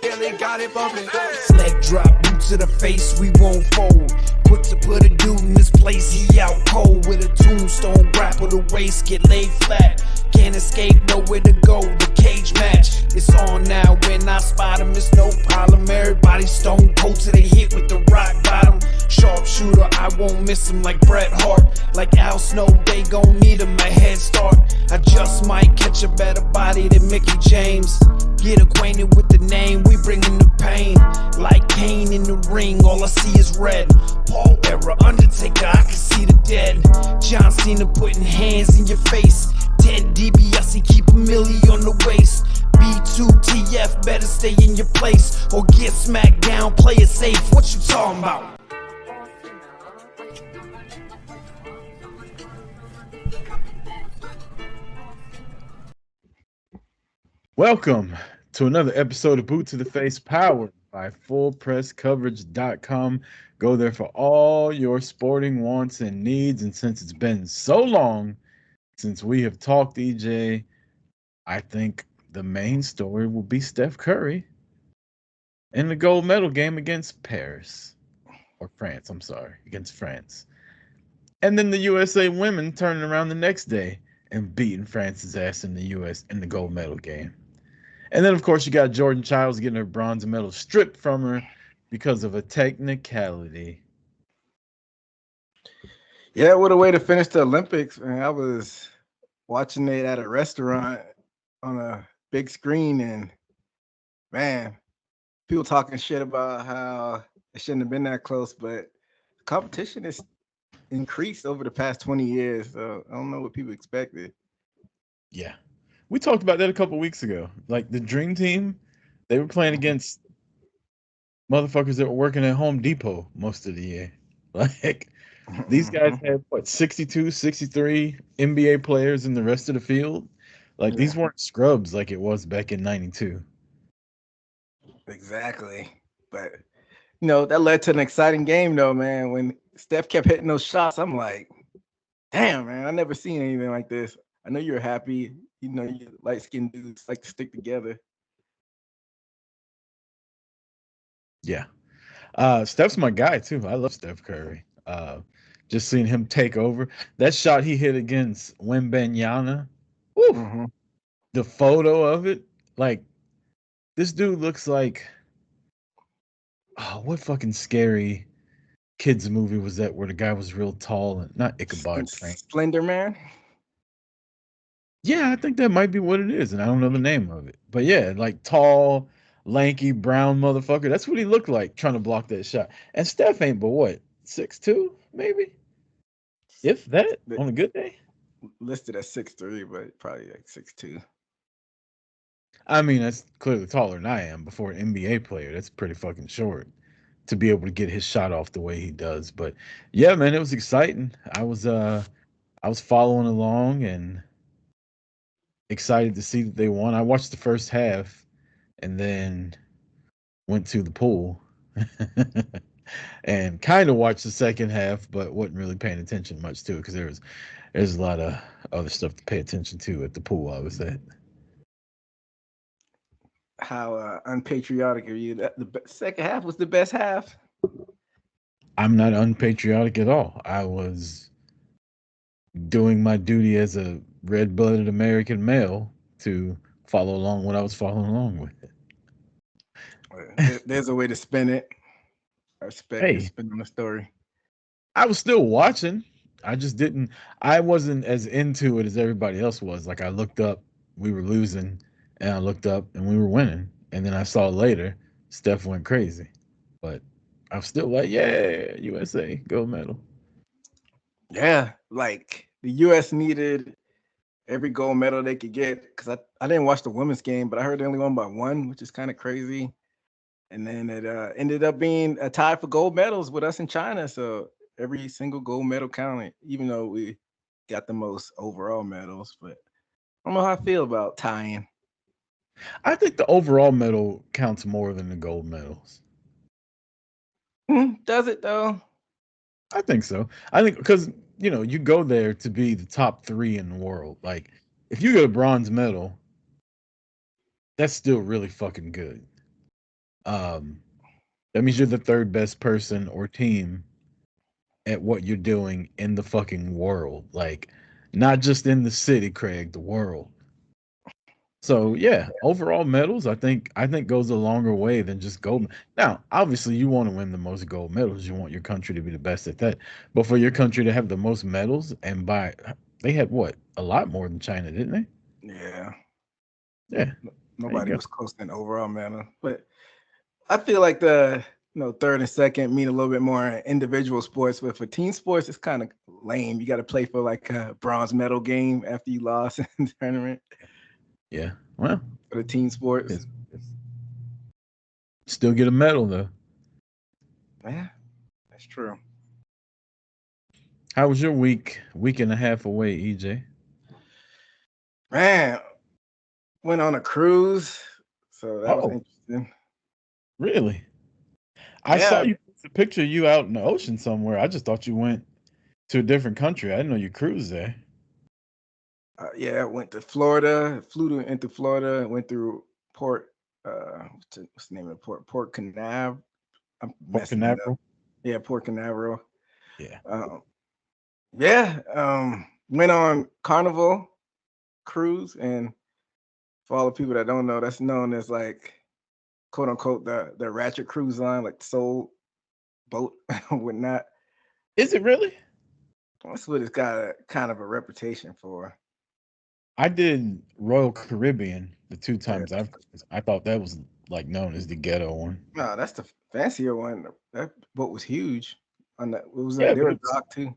Yeah, they got it bumping. Leg drop, boot to the face, we won't fold. Put a dude in this place, he out cold. With a tombstone, grapple the waist, get laid flat. Can't escape, nowhere to go, the cage match. It's on now, when I spot him, it's no problem. Everybody stone cold till they hit with the rock bottom. Sharpshooter, I won't miss him like Bret Hart. Like Al Snow, they gon' need him a head start. I just might catch a better body than Mickey James. Get acquainted with the name, we bringin' the pain. Like Kane in the ring, all I see is red. Paul era, Undertaker, I can see the dead. John Cena putting hands in your face. 10 DBS, keep a milli on the waist. B2TF, better stay in your place. Or get Smackdown, play it safe, what you talking about? Welcome to another episode of Boot to the Face, powered by FullPressCoverage.com. Go there for all your sporting wants and needs. And since it's been so long since we have talked, EJ, I think the main story will be Steph Curry in the gold medal game against France, against France. And then the USA women turning around the next day and beating France's ass in the US in the gold medal game. And then, of course, you got Jordan Childs getting her bronze medal stripped from her because of a technicality. Yeah, what a way to finish the Olympics, man. I was watching it at a restaurant on a big screen, and man, people talking shit about how it shouldn't have been that close, but the competition is increased over the past 20 years, so I don't know what people expected. Yeah. We talked about that a couple weeks ago. Like the Dream Team, they were playing against motherfuckers that were working at Home Depot most of the year. Like these guys had, 62, 63 NBA players in the rest of the field? Like these weren't scrubs like it was back in 92. Exactly. But, that led to an exciting game, though, man. When Steph kept hitting those shots, I'm like, damn, man, I never seen anything like this. I know you're happy. You light-skinned dudes like to stick together. Yeah. Steph's my guy, too. I love Steph Curry. Just seeing him take over. That shot he hit against Wembanyama, the photo of it, like, this dude looks like, what fucking scary kids movie was that where the guy was real tall and not Ichabod Crane? Splendor Man? Yeah, I think that might be what it is, and I don't know the name of it. But yeah, like tall, lanky, brown motherfucker. That's what he looked like trying to block that shot. And Steph ain't but what, 6'2", maybe? If that, on a good day? Listed as 6'3", but probably like 6'2". I mean, that's clearly taller than I am. Before an NBA player, that's pretty fucking short to be able to get his shot off the way he does. But yeah, man, it was exciting. I was following along and excited to see that they won. I watched the first half and then went to the pool and kind of watched the second half, but wasn't really paying attention much to it because there's a lot of other stuff to pay attention to at the pool I was at. How unpatriotic are you? The second half was the best half. I'm not unpatriotic at all. I was doing my duty as a red-blooded American male to follow along what I was following along with. There's a way to spin it. I respect you spinning the story. I was still watching. I wasn't as into it as everybody else was. Like I looked up, we were losing, and I looked up and we were winning. And then I saw later, Steph went crazy. But I'm still like, yeah, USA, gold medal. Yeah, like the US needed every gold medal they could get, because I didn't watch the women's game, but I heard they only won by one, which is kind of crazy. And then it ended up being a tie for gold medals with us in China. So every single gold medal counted, even though we got the most overall medals. But I don't know how I feel about tying. I think the overall medal counts more than the gold medals. Does it though? I think so. I think because, you go there to be the top 3 in the world. Like, if you get a bronze medal, that's still really fucking good. That means you're the third best person or team at what you're doing in the fucking world. Like, not just in the city, Craig, the world. So yeah, overall medals, I think goes a longer way than just gold. Now, obviously, you want to win the most gold medals. You want your country to be the best at that. But for your country to have the most medals, and by they had what, a lot more than China, didn't they? Yeah, Yeah, there you nobody go. was close in overall manner, but I feel like the third and second mean a little bit more in individual sports, but for team sports, it's kind of lame. You got to play for like a bronze medal game after you lost in the tournament Yeah. Well, for the team sports. it's still get a medal though. Yeah, that's true. How was your week and a half away, EJ? Man, went on a cruise, so that was Oh, interesting. really? I saw Yeah, you post a picture of you out in the ocean somewhere. I just thought you went to a different country. I didn't know you cruised there. yeah, I went to Florida, into Florida, went through Port, what's the name of the port? Port Canaveral. I'm Port messing it up. Canaveral. Yeah, Port Canaveral. Yeah. Um, yeah, went on Carnival cruise, and for all the people that don't know, that's known as like quote unquote the ratchet cruise line, like the Soul boat and whatnot. Is it really? That's what it's got a kind of a reputation for. I did Royal Caribbean the two Yeah. times I've cruised. I thought that was like known as the ghetto one. No, that's the fancier one. That boat was huge. On that, it was Yeah, they but were docked too.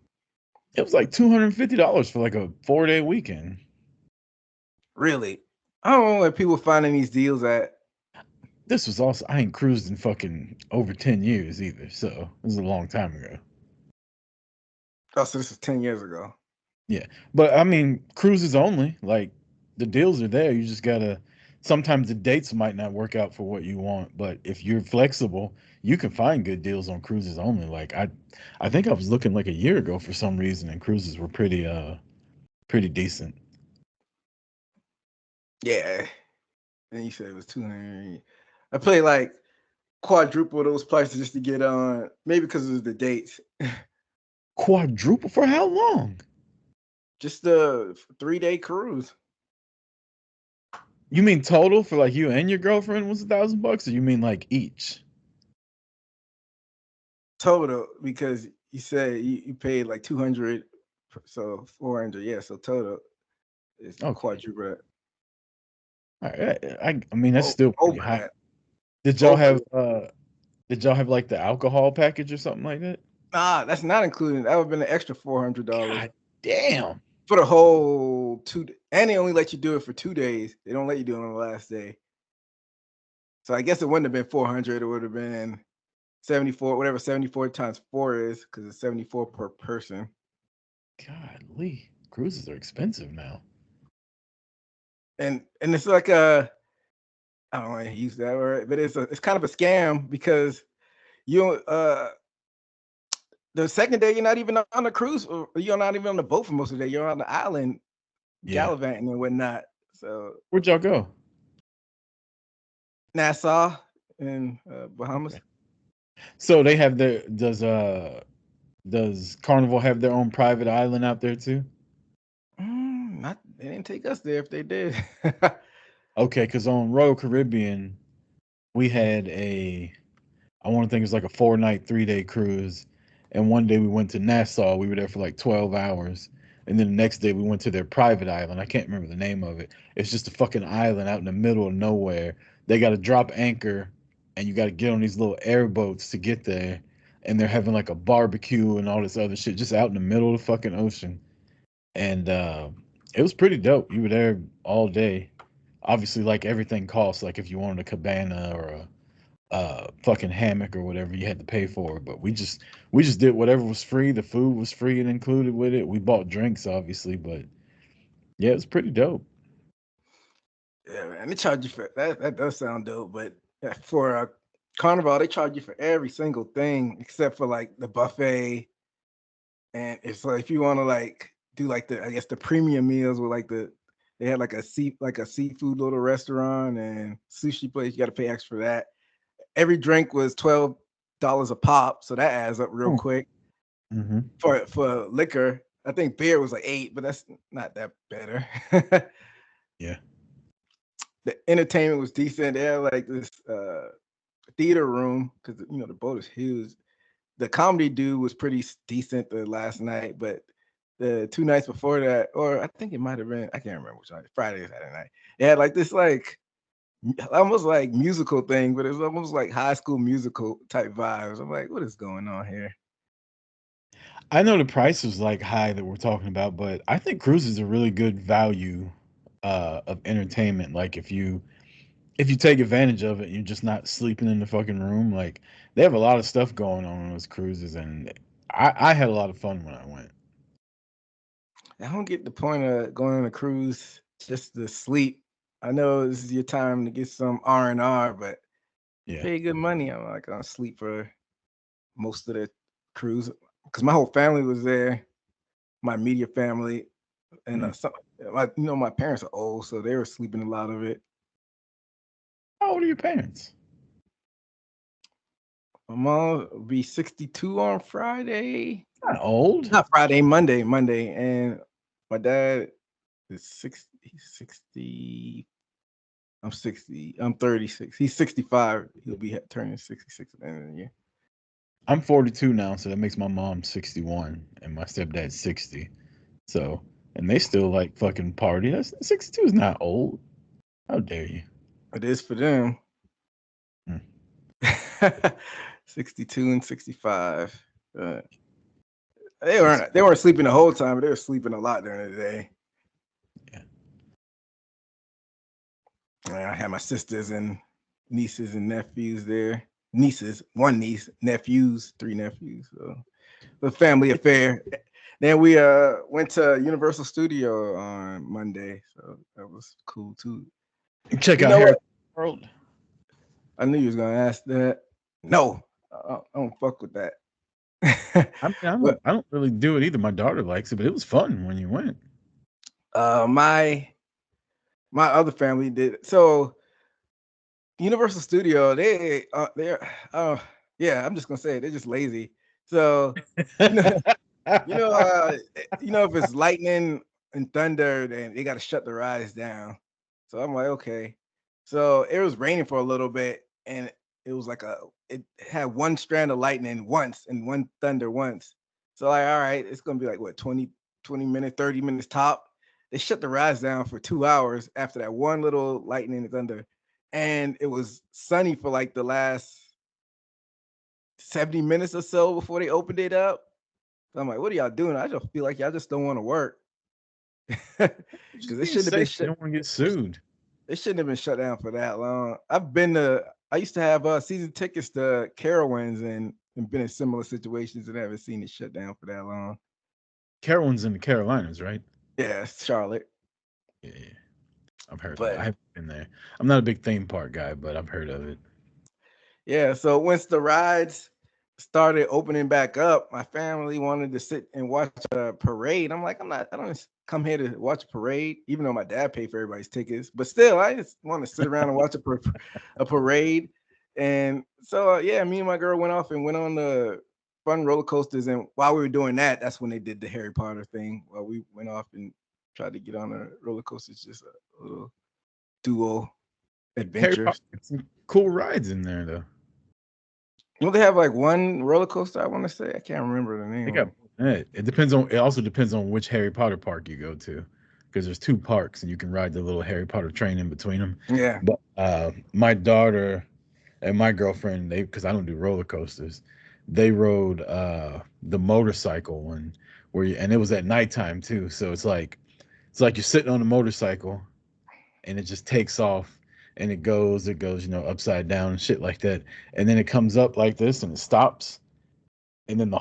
it was like $250 for like a 4-day weekend. Really, I don't know where people finding these deals at. This was also, I ain't cruised in fucking over 10 years either, so it was a long time ago. Oh, so this is 10 years ago. Yeah. But I mean, cruises only, like the deals are there. You just gotta, sometimes the dates might not work out for what you want, but if you're flexible, you can find good deals on cruises only. Like I think I was looking like a year ago for some reason, and cruises were pretty decent. Yeah, and you said it was 200. I played like quadruple those prices just to get on. Maybe because it was the dates. Quadruple for how long? Just the 3-day cruise You mean total for like you and your girlfriend was $1,000, or you mean like each? total because you said you paid like 200, so 400. Yeah, so total is Okay. quadruple that. I mean that's still pretty Over high. that. Did y'all Over have that. like the alcohol package or something like that? Nah, that's not included. That would have been an extra $400 God damn. for the whole and they only let you do it for 2 days. They don't let you do it on the last day. So I guess it wouldn't have been 400. It would have been 74, whatever 74 times 4 is, because it's 74 per person. Godly. Cruises are expensive now. And it's like a, I don't want to use that word, but it's kind of a scam because you the second day you're not even on the cruise, or you're not even on the boat for most of the day. You're on the island Yeah. gallivanting and whatnot. So Where'd y'all go? Nassau in Bahamas. Okay. So they have their does Carnival have their own private island out there too? Not they didn't take us there if they did. Okay, because on Royal Caribbean we had I want to think it was like a 4-night, 3-day cruise. And one day we went to Nassau. We were there for like 12 hours. And then the next day we went to their private island. I can't remember the name of it. It's just a fucking island out in the middle of nowhere. They got to drop anchor and you got to get on these little airboats to get there. And they're having like a barbecue and all this other shit just out in the middle of the fucking ocean. And it was pretty dope. You were there all day. Obviously, like everything costs. Like if you wanted a cabana or a fucking hammock or whatever, you had to pay for it. But we just did whatever was free. The food was free and included with it. We bought drinks obviously, but yeah, it was pretty dope. Yeah, man, they charge you for that. That does sound dope, but for Carnival, they charge you for every single thing except for like the buffet. And it's like if you want to like do like I guess the premium meals with like they had like a seafood little restaurant and sushi place, you got to pay extra for that. every drink was $12 a pop, so that adds up real Oh. quick. Mm-hmm. For liquor, I think beer was like $8, but that's not that better. Yeah. The entertainment was decent. They had like this theater room because the boat is huge. The comedy dude was pretty decent the last night, but the 2 nights before that, or I think it might have been, I can't remember which night, Friday or Saturday night. They had like this almost like musical thing, but it's almost like High School Musical type vibes. I'm like, what is going on here? I know the price was like high that we're talking about, but I think cruises are really good value of entertainment. Like if you take advantage of it and you're just not sleeping in the fucking room, like they have a lot of stuff going on those cruises, and I had a lot of fun when I went. I don't get the point of going on a cruise just to sleep. I know this is your time to get some R&R, but Yeah. pay good money. I'm not gonna sleep for most of the cruise because my whole family was there, my immediate family, and my parents are old, so they were sleeping a lot of it. How old are your parents? My mom will be 62 on Friday. Not old. Not Friday, Monday, and my dad is 60. He's 60. I'm 60. I'm 36. He's 65. He'll be turning 66 at the end of the year. I'm 42 now, so that makes my mom 61 and my stepdad 60. So, and they still like fucking party. 62 is not old. How dare you? It is for them. 62 and 65. They weren't sleeping the whole time, but they were sleeping a lot during the day. Yeah. I had my sisters and nieces and nephews there. Nieces, one niece, nephews, 3 nephews. So the family affair. Then we went to Universal Studio on Monday, so that was cool too. Check You out know Harry what? World. I knew you was gonna ask that. No, I don't fuck with that. I mean, I don't really do it either. My daughter likes it, but it was fun when you went. My other family did. So Universal Studio, they're I'm just gonna say it, they're just lazy. So you know, if it's lightning and thunder, then they got to shut the rides down. So I'm like, okay. So it was raining for a little bit, and it was like it had one strand of lightning once and one thunder once. So like, all right, it's gonna be like what 20 minutes, 30 minutes top. They shut the rides down for 2 hours after that one little lightning and thunder, and it was sunny for like the last 70 minutes or so before they opened it up. So I'm like, what are y'all doing? I just feel like y'all just don't want to work. Because it shouldn't have been You don't want to get sued. It shouldn't have been shut down for that long. I used to have season tickets to Carowinds and been in similar situations and haven't seen it shut down for that long. Carowinds in the Carolinas, right? Yeah, it's Charlotte. Yeah. I've heard of it. But I haven't been there. I'm not a big theme park guy, but I've heard of it. yeah, so once the rides started opening back up, my family wanted to sit and watch a parade. I'm like, I don't come here to watch a parade, even though my dad paid for everybody's tickets. But still, I just want to sit around and watch a parade. And so, yeah, me and my girl went off and went on the fun roller coasters. And while we were doing that, that's when they did the Harry Potter thing. While we went off and tried to get on the roller coasters, just a little duo adventure. Harry Potter, some cool rides in there, though. Don't they have like one roller coaster? I want to say I can't remember the name. They got it. It also depends on which Harry Potter park you go to, because there's 2 parks and you can ride the little Harry Potter train in between them. Yeah. But my daughter and my girlfriend, because I don't do roller coasters, they rode the motorcycle one and it was at nighttime too. So it's like you're sitting on a motorcycle and it just takes off and it goes, upside down and shit like that. And then it comes up like this and it stops. And then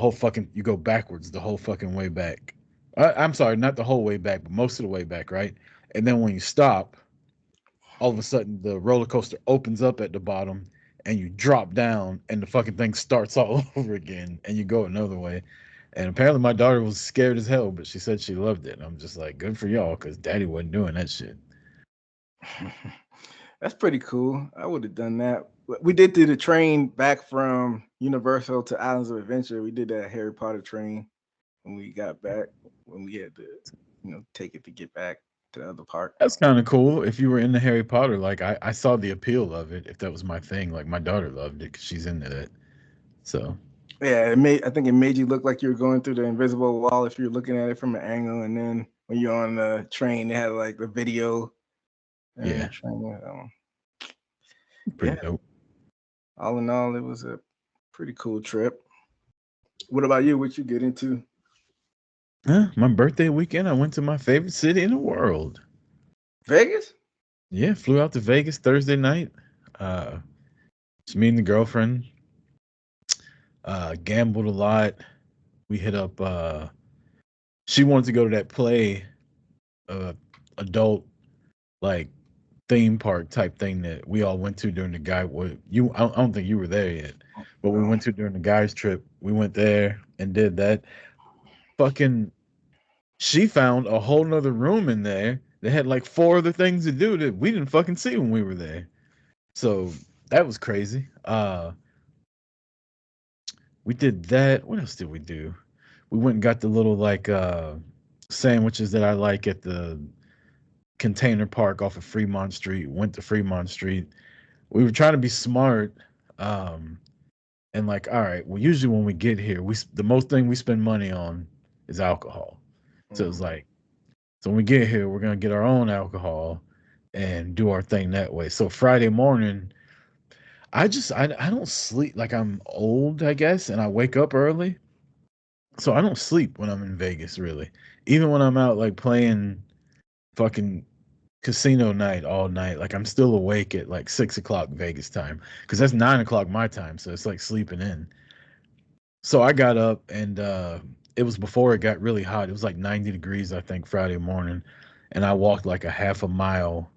you go backwards the whole fucking way back. I'm sorry, not the whole way back, but most of the way back, right? And then when you stop, all of a sudden the roller coaster opens up at the bottom and you drop down and the fucking thing starts all over again and you go another way. And apparently my daughter was scared as hell, but she said she loved it. And I'm just like, good for y'all, because daddy wasn't doing that shit. That's pretty cool. I would have done that. We did do the train back from Universal to Islands of Adventure. We did that Harry Potter train when we got back, when we had to, take it to get back to the other park. That's kind of cool. If you were into Harry Potter, like I saw the appeal of it. If that was my thing, like my daughter loved it because she's into that. So Yeah, I think it made you look like you were going through the invisible wall if you're looking at it from an angle, and then when you're on the train, they had like the video. And yeah, the train, pretty yeah. dope. All in all, it was a pretty cool trip. What about you? What you get into? My birthday weekend, I went to my favorite city in the world. Vegas? Yeah, flew out to Vegas Thursday night. Just me and the girlfriend. Gambled a lot. We hit up. She wanted to go to that play, adult like theme park type thing that we all went to during the guy. I don't think you were there yet, but we went to during the guys trip. We went there and did that. Fucking, she found a whole nother room in there that had like four other things to do that we didn't fucking see when we were there. So that was crazy. We did that. What else did we do? We went and got the little like sandwiches that I like at the container park off of Fremont Street. Went to Fremont Street. We were trying to be smart, um, and like, all right. Well, usually when we get here, the most thing we spend money on is alcohol. So it's like, so when we get here, we're gonna get our own alcohol and do our thing that way. So Friday morning, I don't sleep. Like I'm old, I guess, and I wake up early, so I don't sleep when I'm in Vegas. Really, even when I'm out like playing fucking casino night all night. Like I'm still awake at like 6 o'clock Vegas time because that's 9 o'clock my time. So it's like sleeping in. So I got up and it was before it got really hot. It was like 90 degrees, I think, Friday morning, and I walked like a half a mile,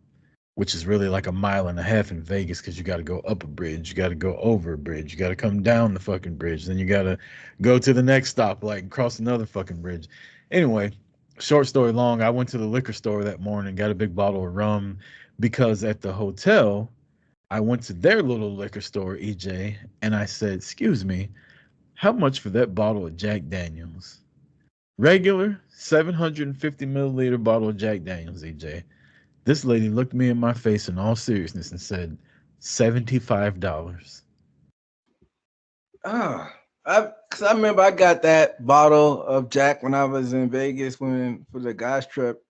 which is really like a mile and a half in Vegas because you got to go up a bridge, you got to go over a bridge, you got to come down the fucking bridge, then you got to go to the next stop, like cross another fucking bridge. Anyway, short story long, I went to the liquor store that morning, got a big bottle of rum because at the hotel, I went to their little liquor store, EJ, and I said, "Excuse me, how much for that bottle of Jack Daniels? Regular 750 milliliter bottle of Jack Daniels, EJ." This lady looked me in my face in all seriousness and said, $75. Because I remember I got that bottle of Jack when I was in Vegas for the guys trip,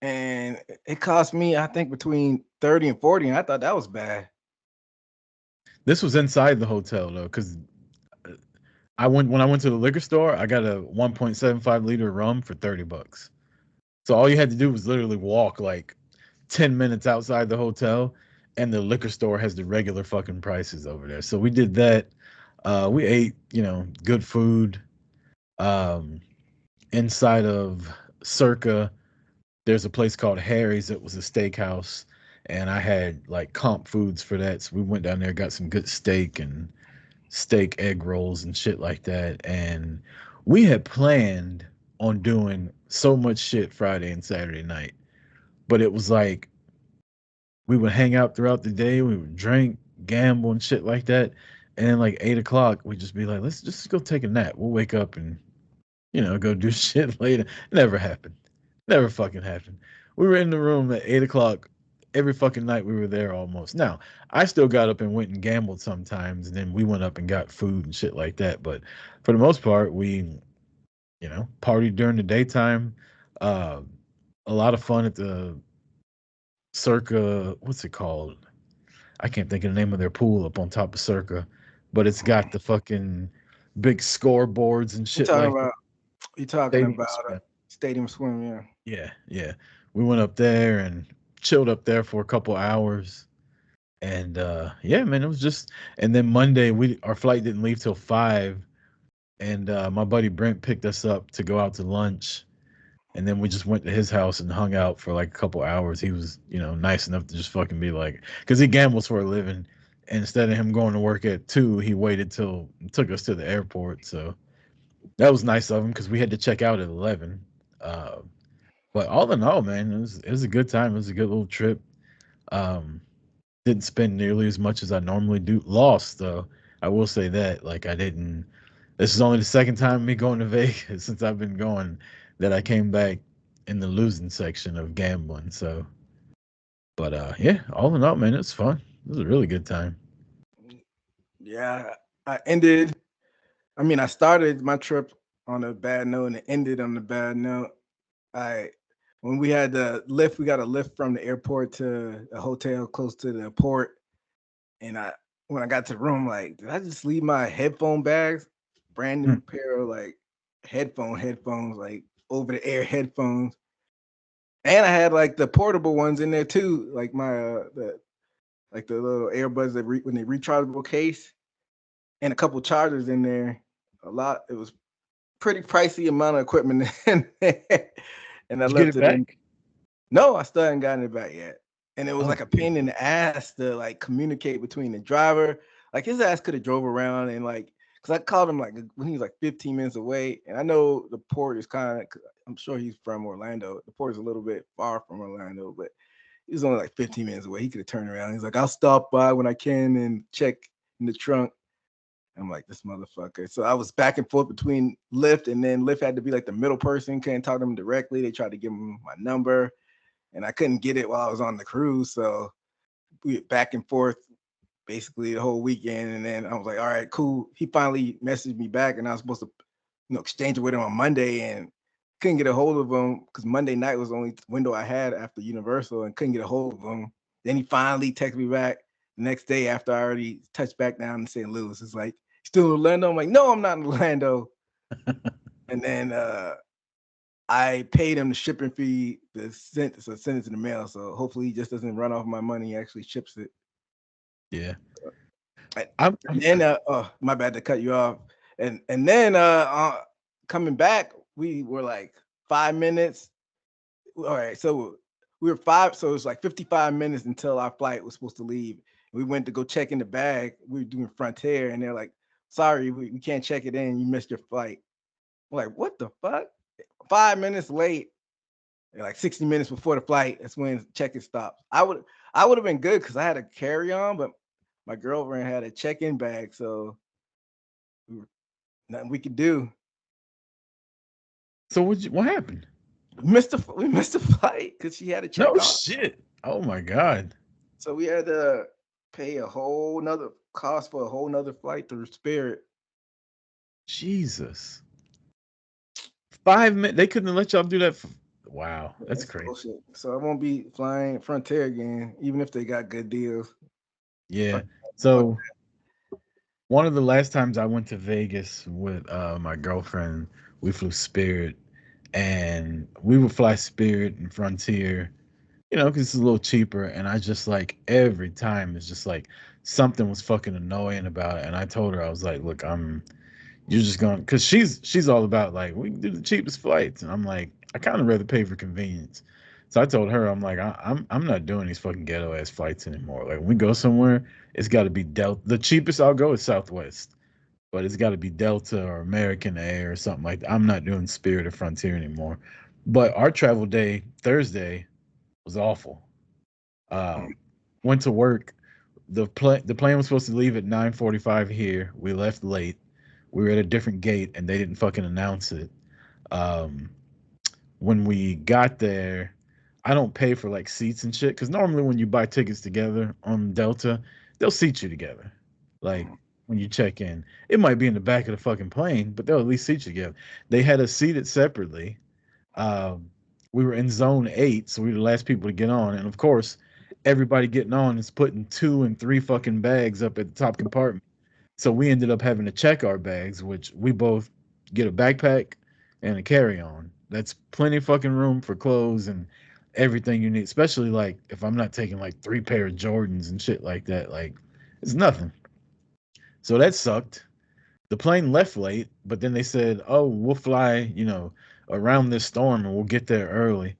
and it cost me I think between 30 and 40, and I thought that was bad. This was inside the hotel though, because when I went to the liquor store, I got a 1.75 liter rum for $30. So all you had to do was literally walk like 10 minutes outside the hotel, and the liquor store has the regular fucking prices over there. So we did that. We ate, good food. Um, Inside of Circa, there's a place called Harry's. It was a steakhouse, and I had like comp foods for that. So we went down there, got some good steak and steak egg rolls and shit like that. And we had planned on doing so much shit Friday and Saturday night, but it was like we would hang out throughout the day. We would drink, gamble, and shit like that. And then like 8 o'clock, we'd just be like, let's just go take a nap. We'll wake up and go do shit later. Never happened. Never fucking happened. We were in the room at 8 o'clock every fucking night. We were there almost. Now, I still got up and went and gambled sometimes, and then we went up and got food and shit like that. But for the most part, we, partied during the daytime. Uh, a lot of fun at the Circa. What's it called? I can't think of the name of their pool up on top of Circa, but it's got the fucking big scoreboards and You shit talking like that. about you talking Stadium about Swim. Stadium Swim? Yeah. Yeah, yeah. We went up there and chilled up there for a couple hours. And yeah, man, it was just and then Monday our flight didn't leave till 5, and my buddy Brent picked us up to go out to lunch, and then we just went to his house and hung out for like a couple hours. He was, nice enough to just fucking be like, because he gambles for a living, and instead of him going to work at 2, he waited till took us to the airport. So that was nice of him because we had to check out at 11. Uh, but all in all, man, it was a good time. It was a good little trip. Um, Didn't spend nearly as much as I normally do. Lost though. I will say that. Like I didn't. This is only the second time me going to Vegas since I've been going that I came back in the losing section of gambling. So, but yeah, all in all, man, it's fun. It was a really good time. Yeah, I ended. I mean, I started my trip on a bad note and it ended on a bad note. I when we had the lift, we got a lift from the airport to a hotel close to the port. And I when I got to the room, like, did I just leave my headphone bags? Brand Hmm. new pair of like headphones, like over the air headphones. And I had like the portable ones in there too, like my the little earbuds that when they rechargeable case, and a couple chargers in there. A lot. It was pretty pricey amount of equipment in there, and I Did you get left it it in. back? No, I still haven't gotten it back yet. And it was Oh, like a pain in the ass to like communicate between the driver. Like his ass could have drove around and like, cause I called him like when he was like 15 minutes away, and I know the port is kind of. I'm sure he's from Orlando. The port is a little bit far from Orlando, but he was only like 15 minutes away. He could have turned around. He's like, I'll stop by when I can and check in the trunk. I'm like, this motherfucker. So I was back and forth between Lyft, and then Lyft had to be like the middle person, couldn't talk to him directly. They tried to give him my number, and I couldn't get it while I was on the cruise. So we went back and forth basically the whole weekend. And then I was like, all right, cool. He finally messaged me back, and I was supposed to, exchange it with him on Monday, and couldn't get a hold of him because Monday night was the only window I had after Universal, and couldn't get a hold of him. Then he finally texted me back the next day after I already touched back down in St. Louis. It's like, still in Orlando? I'm like, no, I'm not in Orlando. And then I paid him the shipping fee to send it to the mail. So hopefully he just doesn't run off my money. He actually ships it. yeah. And I'm then oh, my bad to cut you off. And then coming back, we were like 5 minutes. All right, so we were so it was like 55 minutes until our flight was supposed to leave. We went to go check in the bag. We were doing Frontier, and they're like, sorry, we can't check it in. You missed your flight. I'm like, what the fuck? 5 minutes late, like 60 minutes before the flight. That's when check-in stops. I would have been good because I had a carry-on, but my girlfriend had a check-in bag, so nothing we could do. So what happened? We missed the flight because she had a No check-on. shit. Oh my god. So we had to pay a whole nother cost for a whole nother flight through Spirit. Jesus. 5 minutes. They couldn't let y'all do that. Wow, that's crazy. Bullshit. So I won't be flying Frontier again, even if they got good deals. Yeah. Fuck So one of the last times I went to Vegas with my girlfriend, we flew Spirit, and we would fly Spirit and Frontier, because it's a little cheaper. And I just like every time it's just like something was fucking annoying about it. And I told her I was like, look, you're just going because she's all about like we can do the cheapest flights, and I'm like I kind of rather pay for convenience. So I told her I'm like I'm not doing these fucking ghetto ass flights anymore. Like when we go somewhere, it's got to be Delta. The cheapest I'll go is Southwest, but it's got to be Delta or American Air or something like that. I'm not doing Spirit or Frontier anymore. But our travel day Thursday was awful. Um, Went to work. The plane was supposed to leave at 9:45 here. We left late. We were at a different gate and they didn't fucking announce it. Um, when we got there, I don't pay for like seats and shit because normally when you buy tickets together on Delta, they'll seat you together. Like when you check in, it might be in the back of the fucking plane, but they'll at least seat you together. They had us seated separately. Um, we were in zone 8, so we were the last people to get on, and of course, everybody getting on is putting 2 and 3 fucking bags up at the top compartment. So we ended up having to check our bags, which we both get a backpack and a carry-on. That's plenty of fucking room for clothes and everything you need, especially like if I'm not taking like 3 pair of Jordans and shit like that. Like it's nothing. So that sucked. The plane left late, but then they said, "Oh, we'll fly, around this storm and we'll get there early."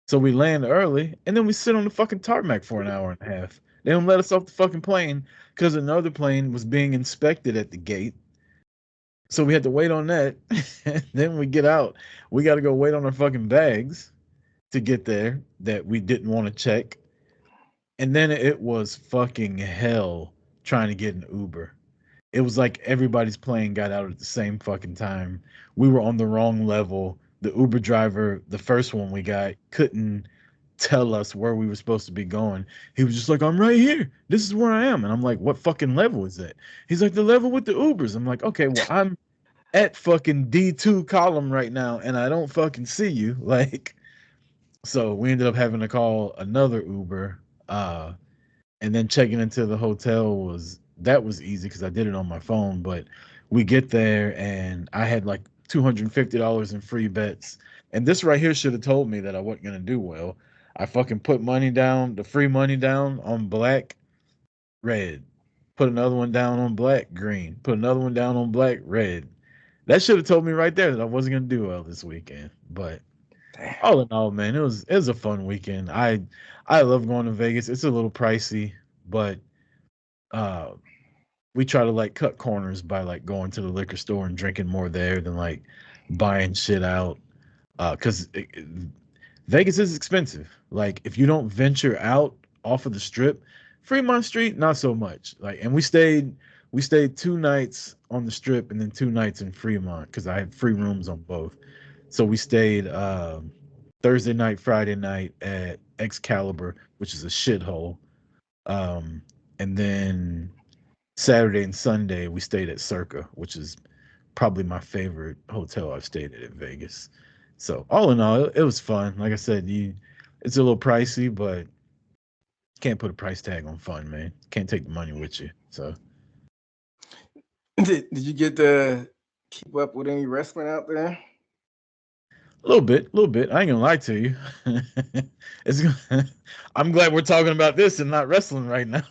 So we land early, and then we sit on the fucking tarmac for an hour and a half. They don't let us off the fucking plane because another plane was being inspected at the gate. So we had to wait on that. And then we get out. We got to go wait on our fucking bags to get there that we didn't want to check. And then it was fucking hell trying to get an Uber. It was like everybody's plane got out at the same fucking time. We were on the wrong level. The Uber driver, the first one we got, couldn't tell us where we were supposed to be going. He was just like, I'm right here. This is where I am. And I'm like, what fucking level is that? He's like, the level with the Ubers. I'm like, okay, well, I'm at fucking D2 column right now and I don't fucking see you. Like, so we ended up having to call another Uber. And then checking into the hotel was easy because I did it on my phone. But we get there and I had like $250 in free bets. And this right here should have told me that I wasn't gonna do well. I fucking put money down, the free money down on black, red. Put another one down on black, green. Put another one down on black, red. That should have told me right there that I wasn't gonna do well this weekend. But Damn. all in all, man, it was a fun weekend. I love going to Vegas. It's a little pricey, but uh we try to like cut corners by like going to the liquor store and drinking more there than like buying shit out. Because Vegas is expensive. Like if you don't venture out off of the strip, Fremont Street, not so much. Like, and we stayed 2 nights on the strip and then 2 nights in Fremont because I had free rooms on both. So we stayed Thursday night, Friday night at Excalibur, which is a shithole. Um, and then Saturday and Sunday we stayed at Circa, which is probably my favorite hotel I've stayed at in Vegas. So all in all, it was fun. Like I said, it's a little pricey, but can't put a price tag on fun, man. Can't take the money with you. So Did you get to keep up with any wrestling out there? a little bit, a little bit. I ain't gonna lie to you. it's I'm glad we're talking about this and not wrestling right now.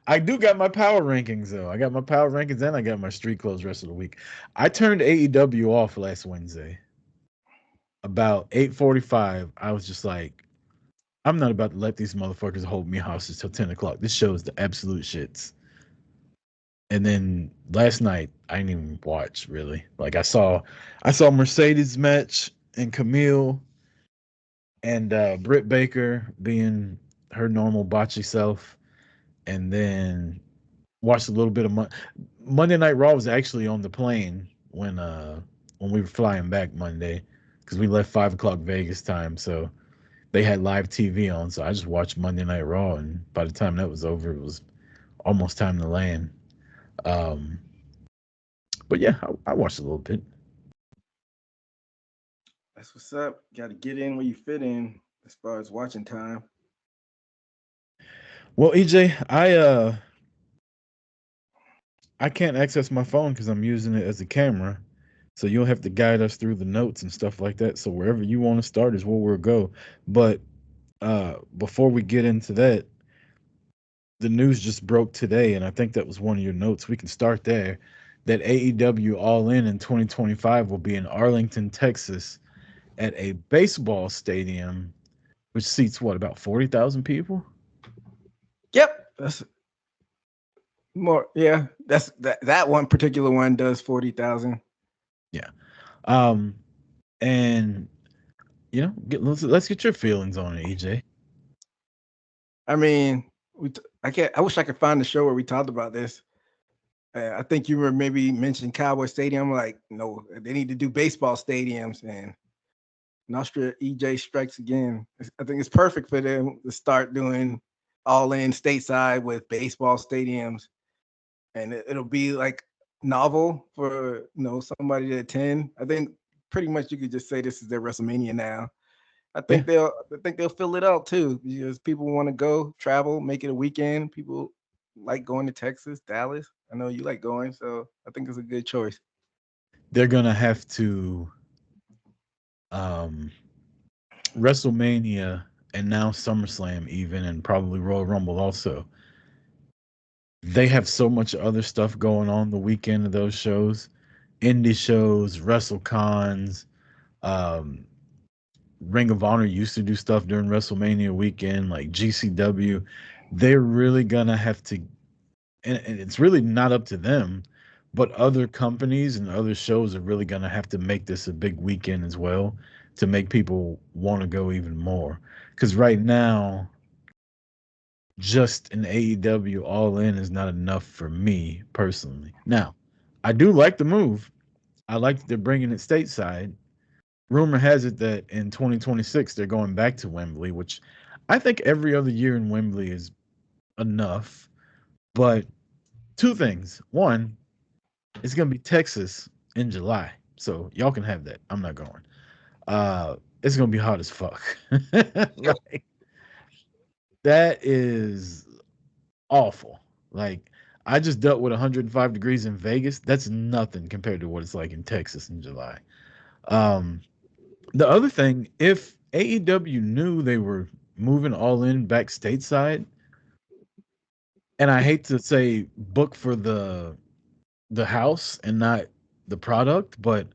I do got my power rankings though. I got my power rankings and I got my street clothes rest of the week. I turned AEW off last Wednesday. About 8:45, I was just like, I'm not about to let these motherfuckers hold me hostage till 10 o'clock. This show is the absolute shits. And then last night, I didn't even watch really. Like I saw Mercedes match and Camille and Britt Baker being her normal botchy self, and then watched a little bit of Monday Night Raw was actually on the plane when we were flying back Monday because we left 5 o'clock Vegas time, so they had live TV on. So I just watched Monday Night Raw, and by the time that was over, it was almost time to land. Um, but yeah, I watched a little bit. That's what's up. Got to get in where you fit in as far as watching time. Well, EJ, I can't access my phone because I'm using it as a camera. So you'll have to guide us through the notes and stuff like that. So wherever you want to start is where we'll go. But before we get into that, the news just broke today, and I think that was one of your notes. We can start there. That AEW All In 2025 will be in Arlington, Texas, at a baseball stadium, which seats what, about 40,000 people? Yep, that's more. Yeah, that's that one particular one does 40,000. Yeah. And let's get your feelings on it, EJ. I mean, I wish I could find the show where we talked about this. I think you were maybe mentioned Cowboy Stadium. Like, no, they need to do baseball stadiums, and Nostra EJ strikes again. I think it's perfect for them to start doing all in stateside with baseball stadiums, and it'll be like novel for somebody to attend. I think pretty much you could just say this is their WrestleMania now. I think they'll fill it out too because people want to go travel, make it a weekend. People like going to Texas, Dallas. I know you like going, so I think it's a good choice. They're gonna have to WrestleMania and now SummerSlam even, and probably Royal Rumble also. They have so much other stuff going on the weekend of those shows, indie shows, WrestleCons. Um, Ring of Honor used to do stuff during WrestleMania weekend, like GCW. They're really gonna have to, and it's really not up to them, but other companies and other shows are really gonna have to make this a big weekend as well to make people want to go even more. Because right now, just an AEW All In is not enough for me personally. Now, I do like the move. I like that they're bringing it stateside. Rumor has it that in 2026 they're going back to Wembley, which I think every other year in Wembley is enough. But two things. One, it's gonna be Texas in July. So y'all can have that. I'm not going. It's gonna be hot as fuck. Like that is awful. Like I just dealt with 105 degrees in Vegas. That's nothing compared to what it's like in Texas in July. Um, the other thing, if AEW knew they were moving All In back stateside, and I hate to say book for the house and not the product, but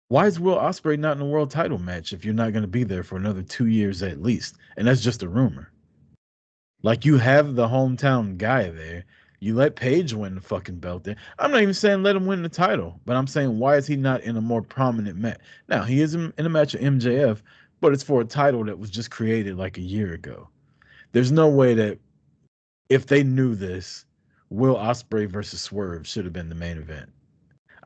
why is Will Ospreay not in a world title match if you're not going to be there for another 2 years at least? And that's just a rumor. Like you have the hometown guy there. You let Paige win the fucking belt there. I'm not even saying let him win the title, but I'm saying why is he not in a more prominent match? Now he is in a match with MJF, but it's for a title that was just created like a year ago. There's no way that if they knew this, Will Ospreay versus Swerve should have been the main event.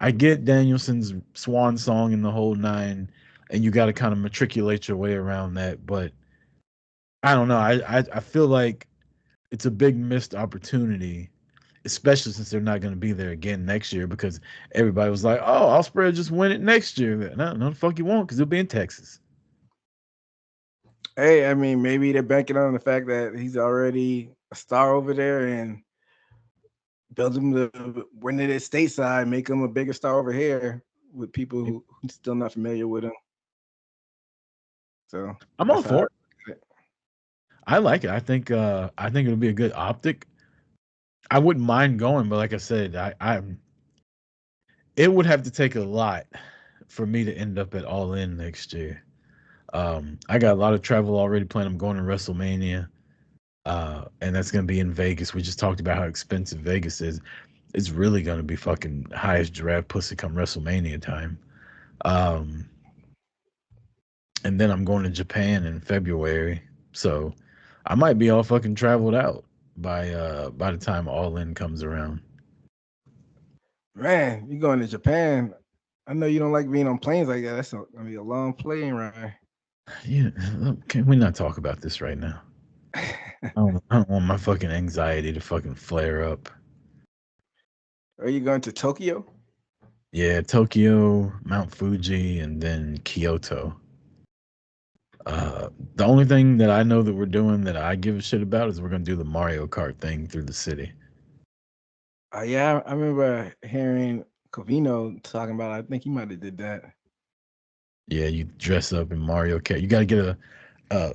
I get Danielson's swan song and the whole nine, and you got to kind of matriculate your way around that, but I don't know. I feel like it's a big missed opportunity, especially since they're not going to be there again next year because everybody was like, "Oh, Ospreay will just win it next year." No, the fuck you won't because he'll be in Texas. Hey, I mean, maybe they're banking on the fact that he's already a star over there and build him to win it at stateside, make him a bigger star over here with people who still not familiar with him. So I'm all for it. I like it. I think it'll be a good optic. I wouldn't mind going, but like I said, it would have to take a lot for me to end up at All In next year. I got a lot of travel already planned. I'm going to WrestleMania, and that's gonna be in Vegas. We just talked about how expensive Vegas is. It's really gonna be fucking high as giraffe pussy come WrestleMania time. Um, and then I'm going to Japan in February, so I might be all fucking traveled out by the time All In comes around. Man, you going to Japan? I know you don't like being on planes like that. That's gonna be a long plane ride. Yeah, can we not talk about this right now? I don't want my fucking anxiety to fucking flare up. Are you going to Tokyo? Yeah, Tokyo, Mount Fuji, and then Kyoto. The only thing that I know that we're doing that I give a shit about is we're gonna do the Mario Kart thing through the city. Yeah, I remember hearing Covino talking about. I think he might have did that. Yeah, you dress up in Mario Kart. You got to get uh,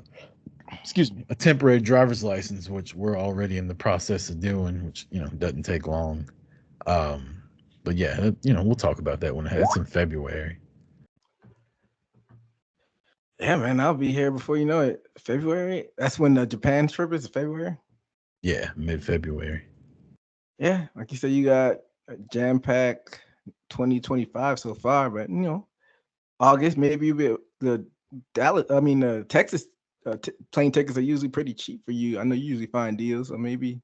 a temporary driver's license, which we're already in the process of doing, which doesn't take long. Um, but yeah, we'll talk about that when it's in February. Yeah, man, I'll be here before you know it. February. That's when the Japan trip is. February. Yeah, mid-February. Yeah, like you said, you got a jam pack 2025 so far, but August maybe the Dallas. I mean, the Texas plane tickets are usually pretty cheap for you. I know you usually find deals, so maybe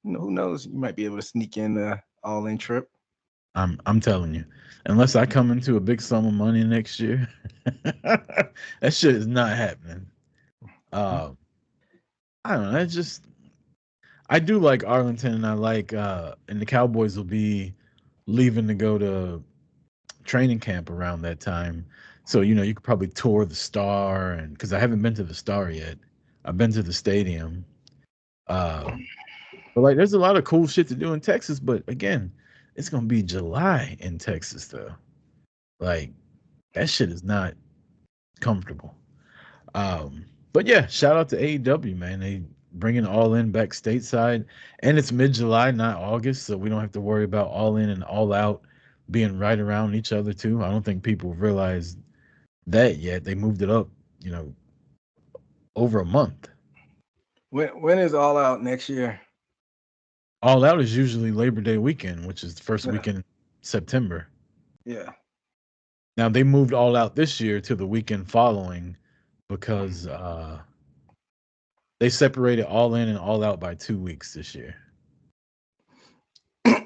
who knows? You might be able to sneak in the all-in trip. I'm telling you, unless I come into a big sum of money next year, that shit is not happening. I don't know. I do like Arlington, and I like and the Cowboys will be leaving to go to training camp around that time. So you could probably tour the Star, and because I haven't been to the Star yet, I've been to the stadium. But like, there's a lot of cool shit to do in Texas. But again, it's gonna be July in Texas though. Like that shit is not comfortable. But yeah, shout out to AEW, man. They bringing All In back stateside, and it's mid-July, not August, so we don't have to worry about All In and All Out being right around each other too. I don't think people realize that yet. They moved it up, over a month. When is All Out next year? All Out is usually Labor Day weekend, which is the first weekend in September. Yeah. Now they moved All Out this year to the weekend following because They separated All In and All Out by 2 weeks this year.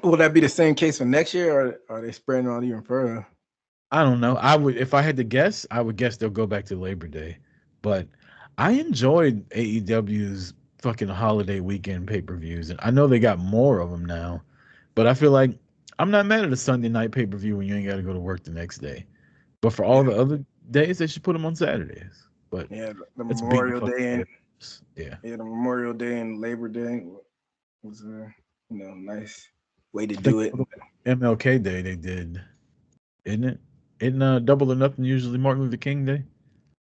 Will that be the same case for next year, or are they spreading it out even further? I don't know. I would, if I had to guess, I would guess they'll go back to Labor Day. But I enjoyed AEW's fucking holiday weekend pay-per-views, and I know they got more of them now. But I feel like I'm not mad at a Sunday night pay-per-view when you ain't got to go to work the next day. But for all Yeah, the other days, they should put them on Saturdays. But yeah, the let's beat the Memorial fucking Day dead and horse. Yeah. yeah, the Memorial Day and Labor Day was a nice way to I think do it. MLK Day they did, isn't it? Isn't Double or Nothing usually Martin Luther King Day?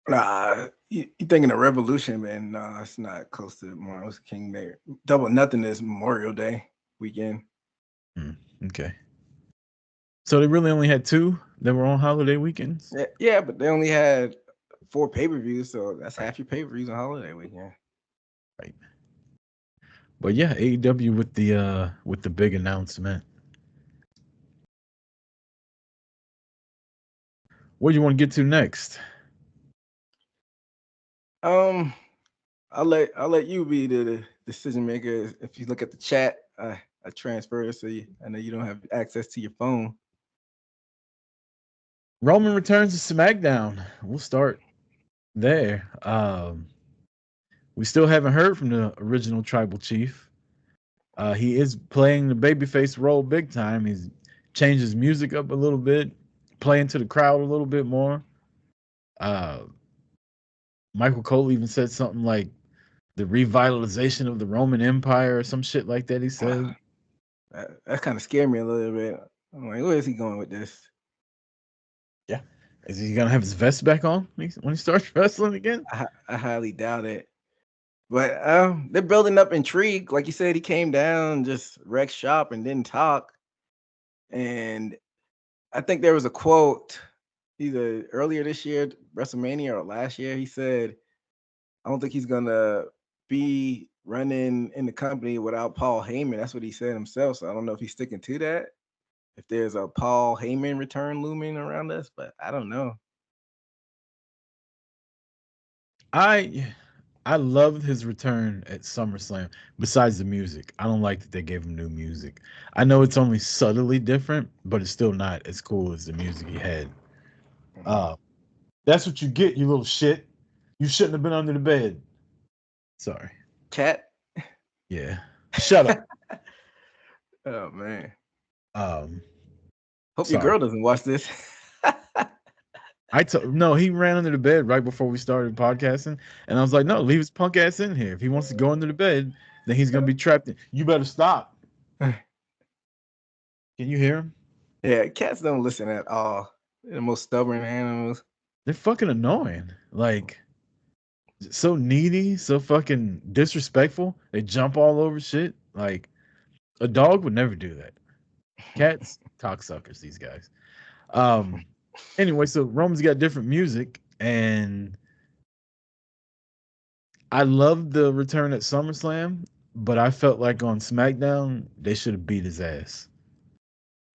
Nah, you thinking of Revolution, man? No, it's not close to Martin Luther King Day. Double Nothing is Memorial Day weekend. Okay. So they really only had two that were on holiday weekends? Yeah, but they only had 4 pay-per-views, so that's Right. half your pay-per-views on holiday weekend. Right. But yeah, AEW with the big announcement. What do you want to get to next? I'll let you be the decision maker. If you look at the chat, I transfer it, so I know you don't have access to your phone. Roman returns to SmackDown. We'll start there. We still haven't heard from the original Tribal Chief. He is playing the babyface role big time. He's changed his music up a little bit, playing to the crowd a little bit more. Uh, Michael Cole even said something like the revitalization of the Roman Empire or some shit like that. He said, That kind of scared me a little bit. I'm like, where is he going with this? "Yeah, is he gonna have his vest back on when he starts wrestling again?" I highly doubt it. But they're building up intrigue. Like you said, he came down, just wrecked shop and didn't talk. And I think there was a quote either earlier this year, WrestleMania, or last year. He said, I don't think he's gonna be running in the company without Paul Heyman. That's what he said himself. So I don't know if he's sticking to that. If there's a Paul Heyman return looming around us, but I don't know. I loved his return at SummerSlam. Besides the music, I don't like that they gave him new music. I know it's only subtly different, but it's still not as cool as the music he had. Uh, that's what you get, you little shit. You shouldn't have been under the bed. Sorry. Cat. Yeah. Shut up. Oh man. Um, Hope your sorry. girl doesn't watch this. No, he ran under the bed right before we started podcasting, and I was like, no, leave his punk ass in here. If he wants to go under the bed, then he's gonna be trapped in. You better stop. Can you hear him? Yeah, cats don't listen at all. They're the most stubborn animals. They're fucking annoying. Like, so needy, so fucking disrespectful. They jump all over shit. Like, a dog would never do that. Cats, cocksuckers, these guys. Anyway, so Roman's got different music, and I loved the return at SummerSlam, but I felt like on SmackDown, they should have beat his ass.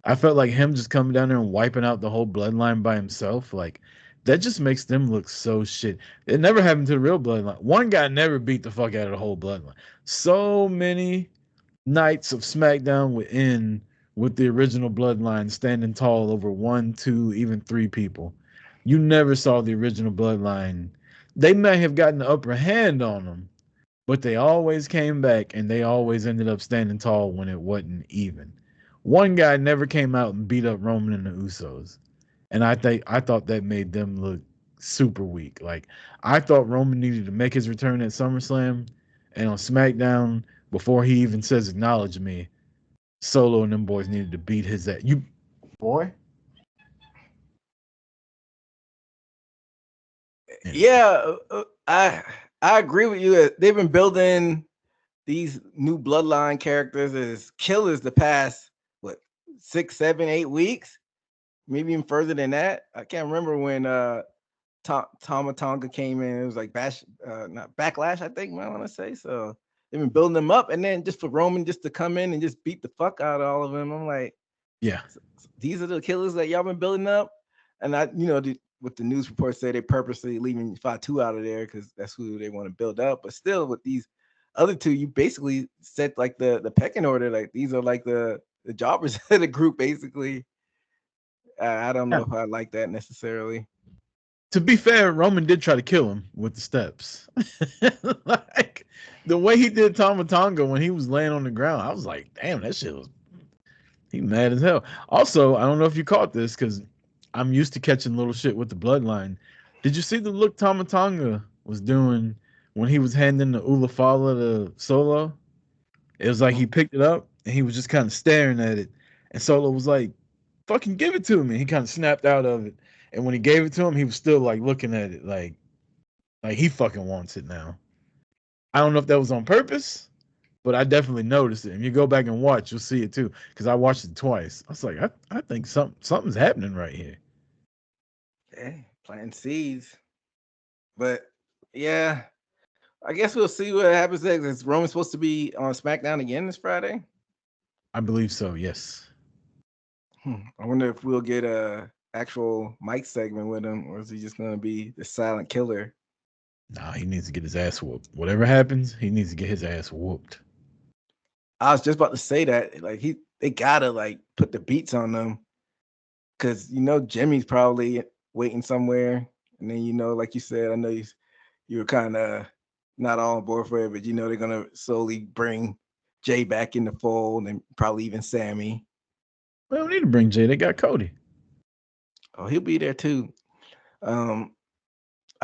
I felt like him just coming down there and wiping out the whole bloodline by himself, like, that just makes them look so shit. It never happened to the real bloodline. One guy never beat the fuck out of the whole bloodline. So many nights of SmackDown would end with the original bloodline standing tall over 1, 2, even 3 people. You never saw the original bloodline. They may have gotten the upper hand on them, but they always came back and they always ended up standing tall when it wasn't even. One guy never came out and beat up Roman and the Usos. And I thought that made them look super weak. Like, I thought Roman needed to make his return at SummerSlam, and on SmackDown, before he even says acknowledge me, Solo and them boys needed to beat his ass. You boy? Yeah, I agree with you. They've been building these new bloodline characters as killers the past 6, 7, 8 weeks, maybe even further than that. I can't remember when Tama Tonga came in. It was like not Backlash, I think. I want to say so. They've been building them up, and then just for Roman just to come in and just beat the fuck out of all of them. I'm like, Yeah. these are the killers that y'all been building up, and what the news reports say, they purposely leaving Fatu out of there because that's who they want to build up. But still, with these other two, you basically set like the pecking order. Like these are like the jobbers of the group, basically. I don't know if I like that necessarily. To be fair, Roman did try to kill him with the steps. Like the way he did Tama Tonga when he was laying on the ground, I was like, damn, that shit was. He mad as hell. Also, I don't know if you caught this because I'm used to catching little shit with the bloodline. Did you see the look Tama Tonga was doing when he was handing the Ulafala to Solo? It was like he picked it up and he was just kind of staring at it. And Solo was like, fucking give it to me. He kind of snapped out of it. And when he gave it to him, he was still like looking at it like he fucking wants it now. I don't know if that was on purpose, but I definitely noticed it. And you go back and watch, you'll see it too. Because I watched it twice. I was like, I think something's happening right here. Yeah, planting seeds. But yeah, I guess we'll see what happens next. Is Roman supposed to be on SmackDown again this Friday? I believe so, yes. I wonder if we'll get a actual mic segment with him, or is he just gonna be the silent killer? Nah, he needs to get his ass whooped. Whatever happens, he needs to get his ass whooped. I was just about to say that. Like they gotta like put the beats on them. Cause Jimmy's probably waiting somewhere. And then like you said, I know you were kind of not all on board for it, but they're gonna slowly bring Jay back in the fold and probably even Sammy. We don't need to bring Jay. They got Cody. Oh, he'll be there too. I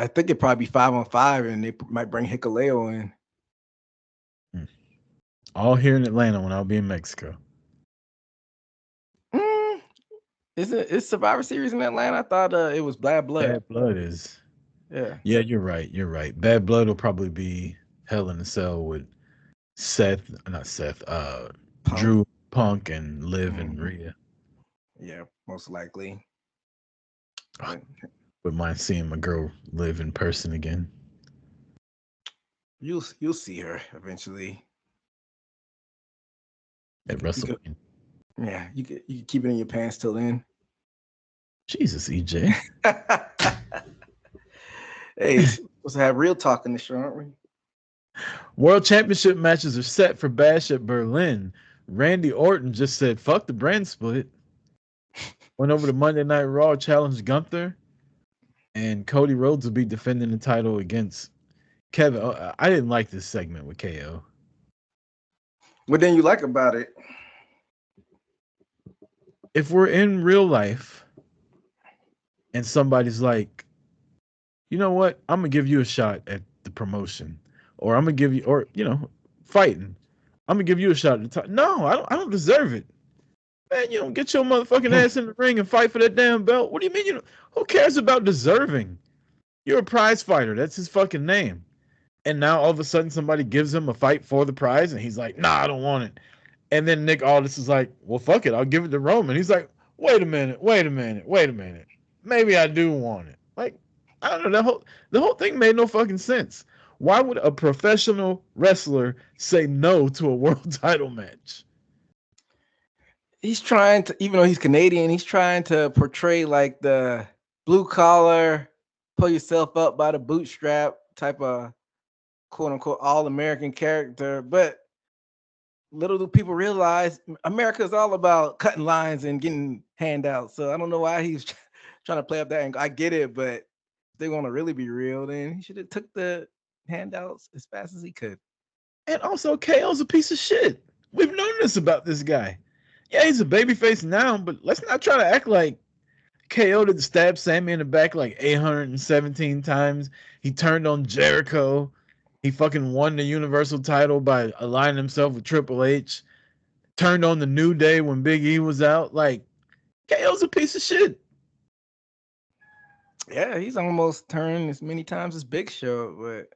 think it'd probably be 5-on-5, and they might bring Hikuleo in. All here in Atlanta when I'll be in Mexico. Is Survivor Series in Atlanta? I thought it was Bad Blood. Bad Blood is. Yeah. Yeah, you're right. You're right. Bad Blood will probably be Hell in a Cell with Punk. Drew, Punk, and Liv and Rhea. Yeah, most likely. Wouldn't mind seeing my girl Liv in person again. You'll see her eventually. At WrestleMania. Yeah, you can keep it in your pants till then. Jesus, EJ. Hey, supposed to have real talk in the show, aren't we? World Championship matches are set for Bash at Berlin. Randy Orton just said, fuck the brand split. Went over to Monday Night Raw, challenged Gunther. And Cody Rhodes will be defending the title against Kevin. I didn't like this segment with KO. What didn't you like about it? If we're in real life and somebody's like, you know what? I'm going to give you a shot at the promotion. Or I'm going to give you, or, fighting. I'm going to give you a shot at the title. No, I don't deserve it. Man, you don't get your motherfucking ass in the ring and fight for that damn belt. What do you mean? Who cares about deserving? You're a prize fighter. That's his fucking name. And now all of a sudden somebody gives him a fight for the prize and he's like, nah, I don't want it. And then Nick Aldis is like, well, fuck it. I'll give it to Roman. He's like, wait a minute. Maybe I do want it. Like, I don't know. The whole thing made no fucking sense. Why would a professional wrestler say no to a world title match? He's trying to, even though he's Canadian, he's trying to portray like the blue collar, pull yourself up by the bootstrap type of quote unquote all American character. But little do people realize America is all about cutting lines and getting handouts. So I don't know why he's trying to play up that angle. I get it, but if they want to really be real, then he should have took the handouts as fast as he could. And also, KO's a piece of shit. We've known this about this guy. Yeah, he's a babyface now, but let's not try to act like KO did stab Sammy in the back like 817 times. He turned on Jericho. He fucking won the Universal title by aligning himself with Triple H. Turned on the New Day when Big E was out. Like, KO's a piece of shit. Yeah, he's almost turned as many times as Big Show, but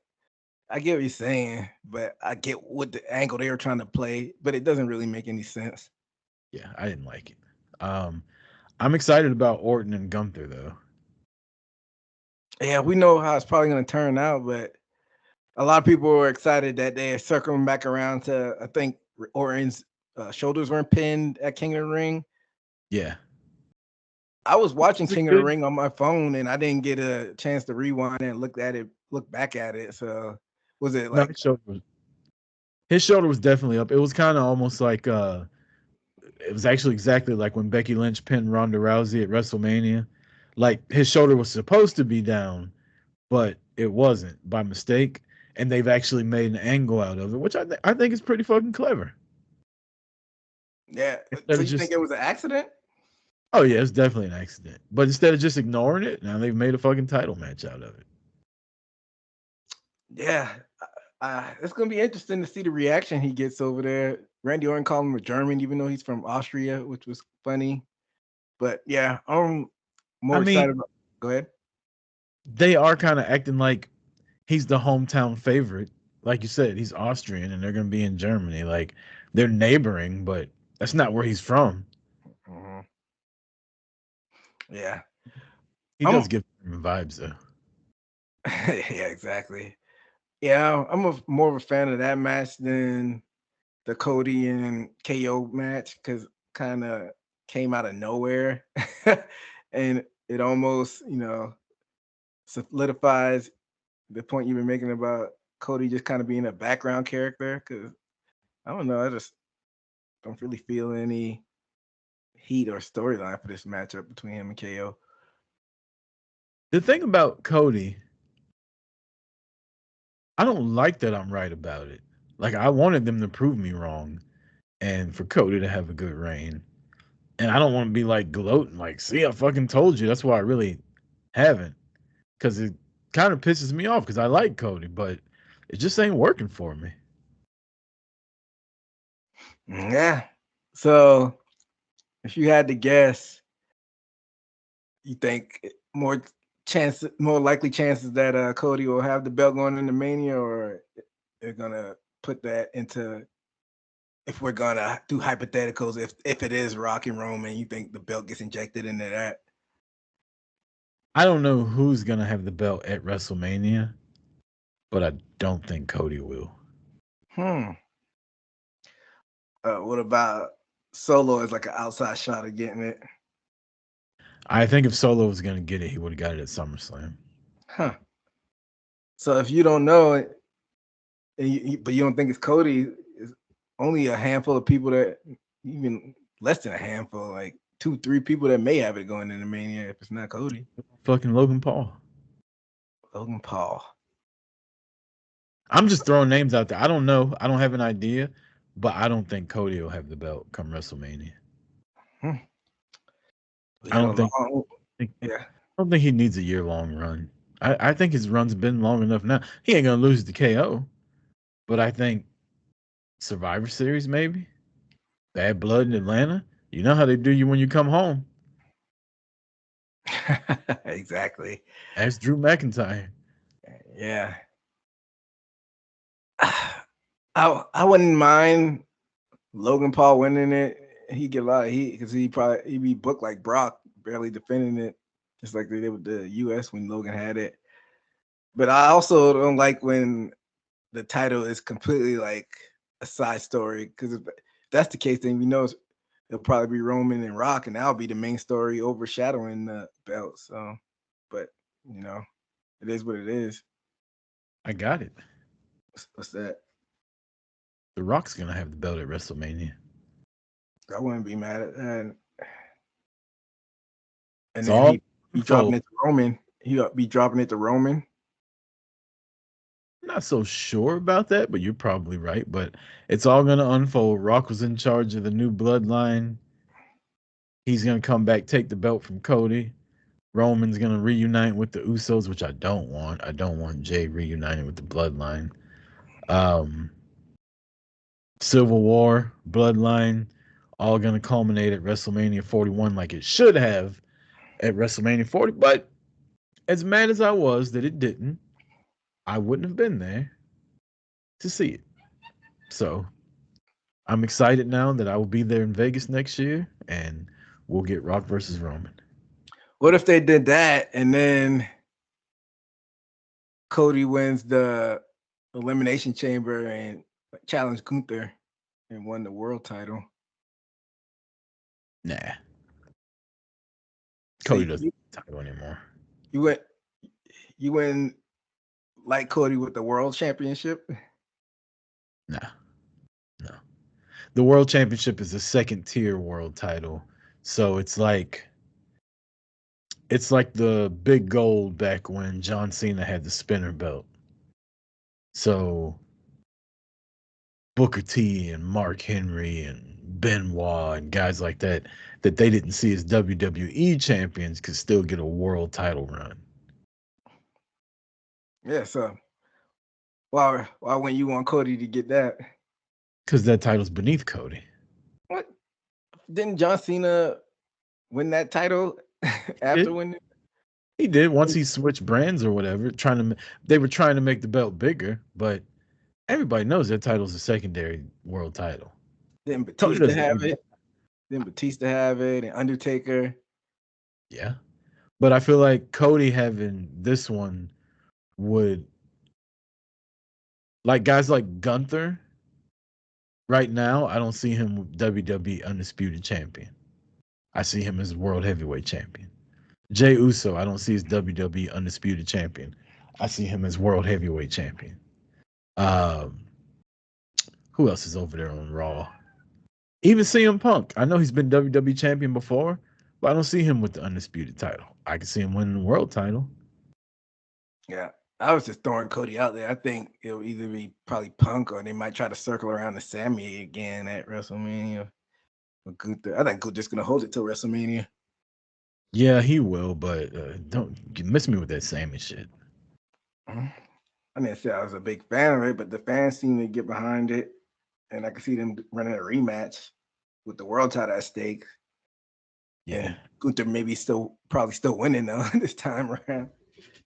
I get what you're saying, but I get what the angle they were trying to play, but it doesn't really make any sense. Yeah, I didn't like it. I'm excited about Orton and Gunther, though. Yeah, we know how it's probably going to turn out, but a lot of people were excited that they're circling back around to, I think, Orton's shoulders weren't pinned at King of the Ring. Yeah. I was watching It's a King of the good- Ring on my phone, and I didn't get a chance to rewind and look back at it. So, was it No, like, his shoulder was definitely up. It was kind of almost like it was actually exactly like when Becky Lynch pinned Ronda Rousey at WrestleMania. Like his shoulder was supposed to be down, but it wasn't by mistake, and they've actually made an angle out of it, which I think is pretty fucking clever. yeah? Instead So of you think just it was an accident? oh yeah, it's definitely an accident, but instead of just ignoring it, now they've made a fucking title match out of it. Yeah, it's gonna be interesting to see the reaction he gets over there. Randy Orton called him a German, even though he's from Austria, which was funny. But yeah, I'm I more mean, excited about. Go ahead. they are kind of acting like he's the hometown favorite. Like you said, he's Austrian and they're going to be in Germany. Like they're neighboring, but that's not where he's from. Mhm. Yeah, He I'm. does give German vibes though. Yeah, exactly. Yeah, I'm more of a fan of that match than the Cody and KO match because kind of came out of nowhere, and it almost solidifies the point you've been making about Cody just kind of being a background character. Because I don't know, I just don't really feel any heat or storyline for this matchup between him and KO. The thing about Cody, I don't like that I'm right about it. Like I wanted them to prove me wrong and for Cody to have a good reign. And I don't want to be like gloating, like, see, I fucking told you. That's why I really haven't. Because it kind of pisses me off because I like Cody, but it just ain't working for me. Yeah. So if you had to guess, you think more likely chances that Cody will have the belt going into Mania, or they're gonna put that into, if we're gonna do hypotheticals, if it is Rock and Roman, you think the belt gets injected into that? I don't know who's gonna have the belt at WrestleMania, but I don't think Cody will. Hmm. What about Solo as like an outside shot of getting it? I think if Solo was gonna get it, he would have got it at SummerSlam. Huh. So if you don't know it, but you don't think it's Cody, it's only a handful of people that, even less than a handful, like 2, 3 people that may have it going into Mania if it's not Cody. Fucking Logan Paul. Logan Paul. I'm just throwing names out there. I don't know. I don't have an idea, but I don't think Cody will have the belt come WrestleMania. Hmm. We I got a don't think, long, think I yeah. don't think he needs a year long run. I think his run's been long enough now. He ain't gonna lose to KO, but I think Survivor Series maybe. Bad Blood in Atlanta. You know how they do you when you come home. Exactly. Ask Drew McIntyre. Yeah. I wouldn't mind Logan Paul winning it. He get a lot of heat because he'd be booked like Brock, barely defending it, just like they did with the US when Logan had it. But I also don't like when the title is completely like a side story, because if that's the case, then we know it'll probably be Roman and Rock, and that'll be the main story overshadowing the belt. So, but it is what it is. I got it. What's that? The Rock's gonna have the belt at WrestleMania. I wouldn't be mad at that. And It's then all he be dropping unfold. it to Roman. He'll be dropping it to Roman. I'm not so sure about that, but you're probably right. But it's all gonna unfold. Rock was in charge of the new bloodline. He's gonna come back, take the belt from Cody. Roman's gonna reunite with the Usos, which I don't want. I don't want Jay reuniting with the bloodline. Um, Civil War, Bloodline, all gonna culminate at WrestleMania 41 like it should have at WrestleMania 40. But as mad as I was that it didn't, I wouldn't have been there to see it. So I'm excited now that I will be there in Vegas next year and we'll get Rock versus Roman. What if they did that and then Cody wins the Elimination Chamber and challenged Gunther and won the world title? Nah. So Cody doesn't have the title anymore. you went like Cody with the world championship. Nah, no. The world championship is a second tier world title, so it's like the big gold back when John Cena had the spinner belt. So Booker T and Mark Henry and Benoit and guys like that they didn't see as WWE champions could still get a world title run. Yeah. So why when you want Cody to get that? Because that title's beneath Cody. What? Didn't John Cena win that title after winning? He did once he switched brands or whatever. They were trying to make the belt bigger, but everybody knows that title's a secondary world title. Didn't Cody Batista doesn't have need it? Didn't Batista have it? And Undertaker? Yeah. But I feel like Cody having this one would, like guys like Gunther, right now, I don't see him WWE Undisputed Champion. I see him as World Heavyweight Champion. Jey Uso, I don't see as WWE Undisputed Champion. I see him as World Heavyweight Champion. Um, who else is over there on Raw? Even CM Punk. I know he's been WWE Champion before, but I don't see him with the Undisputed title. I can see him winning the World title. Yeah. I was just throwing Cody out there. I think it'll either be probably Punk or they might try to circle around to Sammy again at WrestleMania. I think Gunther's gonna hold it till WrestleMania. Yeah, he will, but don't miss me with that Sammy shit. I didn't say I was a big fan of it, but the fans seem to get behind it, and I can see them running a rematch with the world title at stake. Yeah, and Gunther maybe probably still winning though this time around.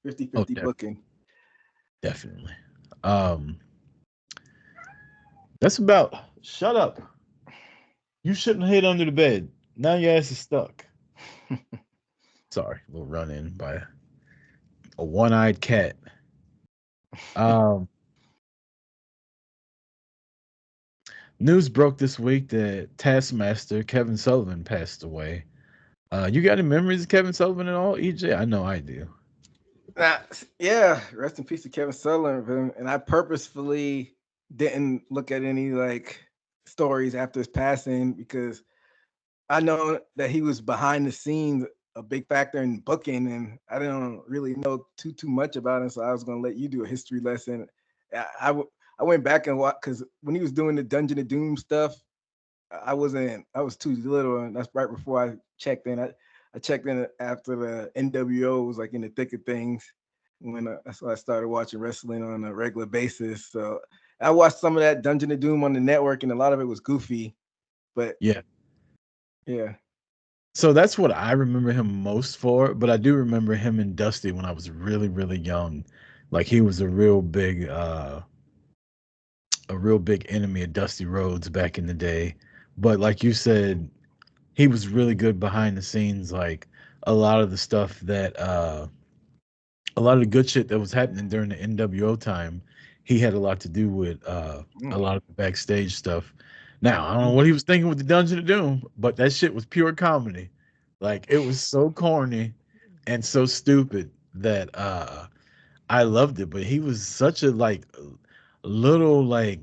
50-50 booking. Definitely. That's about. Shut up. You shouldn't hit under the bed. Now your ass is stuck. Sorry, a little run in by a one-eyed cat. News broke this week that Taskmaster Kevin Sullivan passed away. You got any memories of Kevin Sullivan at all, EJ? I know I do. Yeah, rest in peace to Kevin Sullivan. And I purposefully didn't look at any like stories after his passing because I know that he was behind the scenes a big factor in booking, and I didn't really know too much about him. So I was gonna let you do a history lesson. I went back and watched because when he was doing the Dungeon of Doom stuff, I was too little, and that's right before I checked in. I checked in after the NWO was like in the thick of things when that's why I started watching wrestling on a regular basis. So I watched some of that Dungeon of Doom on the network, and a lot of it was goofy, but yeah. So that's what I remember him most for, but I do remember him and Dusty when I was really, really young. Like he was a real big enemy of Dusty Rhodes back in the day. But like you said, he was really good behind the scenes. Like a lot of the stuff that a lot of the good shit that was happening during the NWO time, he had a lot to do with a lot of the backstage stuff. Now, I don't know what he was thinking with the Dungeon of Doom, but that shit was pure comedy. Like it was so corny and so stupid that I loved it. But he was such a like little like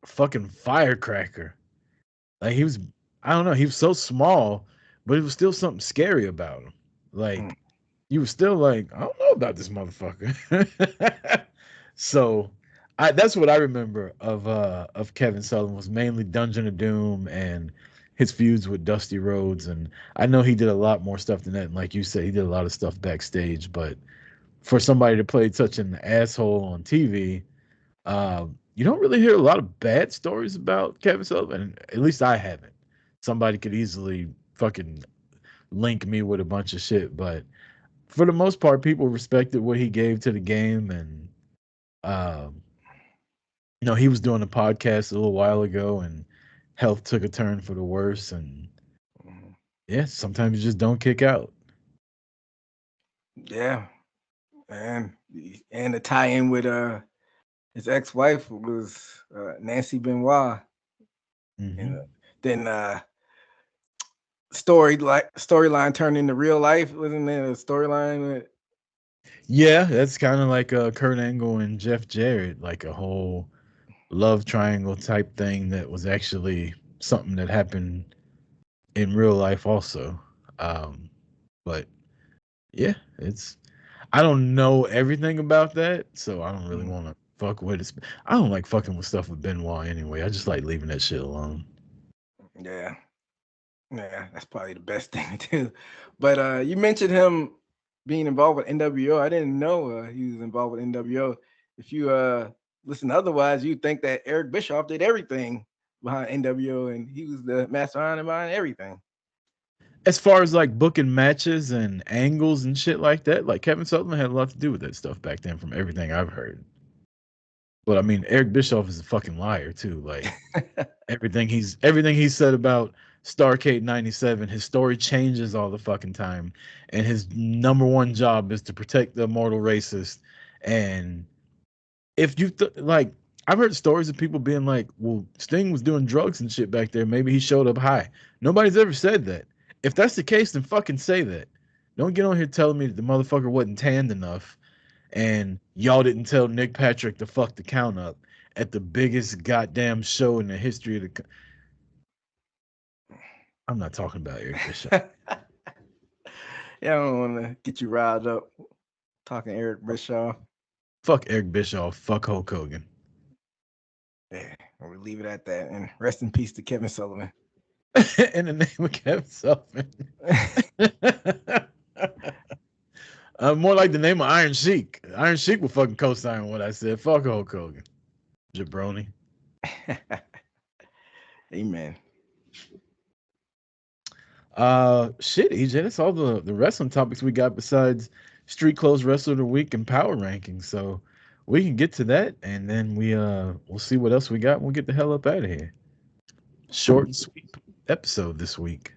fucking firecracker. Like he was, I don't know, he was so small, but it was still something scary about him. Like you were still like, I don't know about this motherfucker. So that's what I remember of Kevin Sullivan was mainly Dungeon of Doom and his feuds with Dusty Rhodes. And I know he did a lot more stuff than that. And like you said, he did a lot of stuff backstage, but for somebody to play such an asshole on TV, you don't really hear a lot of bad stories about Kevin Sullivan. At least I haven't. Somebody could easily fucking link me with a bunch of shit, but for the most part, people respected what he gave to the game. And he was doing a podcast a little while ago, and health took a turn for the worse. And yeah, sometimes you just don't kick out. Yeah, and the tie-in with his ex-wife was Nancy Benoit. Mm-hmm. And then storyline turned into real life. Wasn't there a storyline? Yeah, that's kind of like Kurt Angle and Jeff Jarrett, like a whole love triangle type thing that was actually something that happened in real life also. But yeah, it's I don't know everything about that, so I don't really want to fuck with it. I don't like fucking with stuff with Benoit anyway. I just like leaving that shit alone. Yeah, yeah, that's probably the best thing to do. But you mentioned him being involved with NWO. I didn't know he was involved with NWO. If you listen otherwise, you'd think that Eric Bischoff did everything behind NWO, and he was the mastermind behind everything. As far as like booking matches and angles and shit like that, like Kevin Sullivan had a lot to do with that stuff back then, from everything I've heard. But I mean, Eric Bischoff is a fucking liar too. Like everything he's said about Starrcade '97, his story changes all the fucking time, and his number one job is to protect the immortal racist. And if you like, I've heard stories of people being like, "Well, Sting was doing drugs and shit back there. Maybe he showed up high." Nobody's ever said that. If that's the case, then fucking say that. Don't get on here telling me that the motherfucker wasn't tanned enough and y'all didn't tell Nick Patrick to fuck the count up at the biggest goddamn show in the history of the. I'm not talking about Eric Bischoff. Yeah, I don't want to get you riled up talking Eric Bischoff. Fuck Eric Bischoff. Fuck Hulk Hogan. Yeah, we'll leave it at that. And rest in peace to Kevin Sullivan. In the name of Kevin Sullivan. More like the name of Iron Sheik. Iron Sheik will fucking co-sign what I said. Fuck Hulk Hogan. Jabroni. Amen. Shit, EJ, that's all the wrestling topics we got besides Street Clothes Wrestler of the Week and Power Rankings. So we can get to that, and then we'll see what else we got, and we'll get the hell up out of here. Short and sweet episode this week.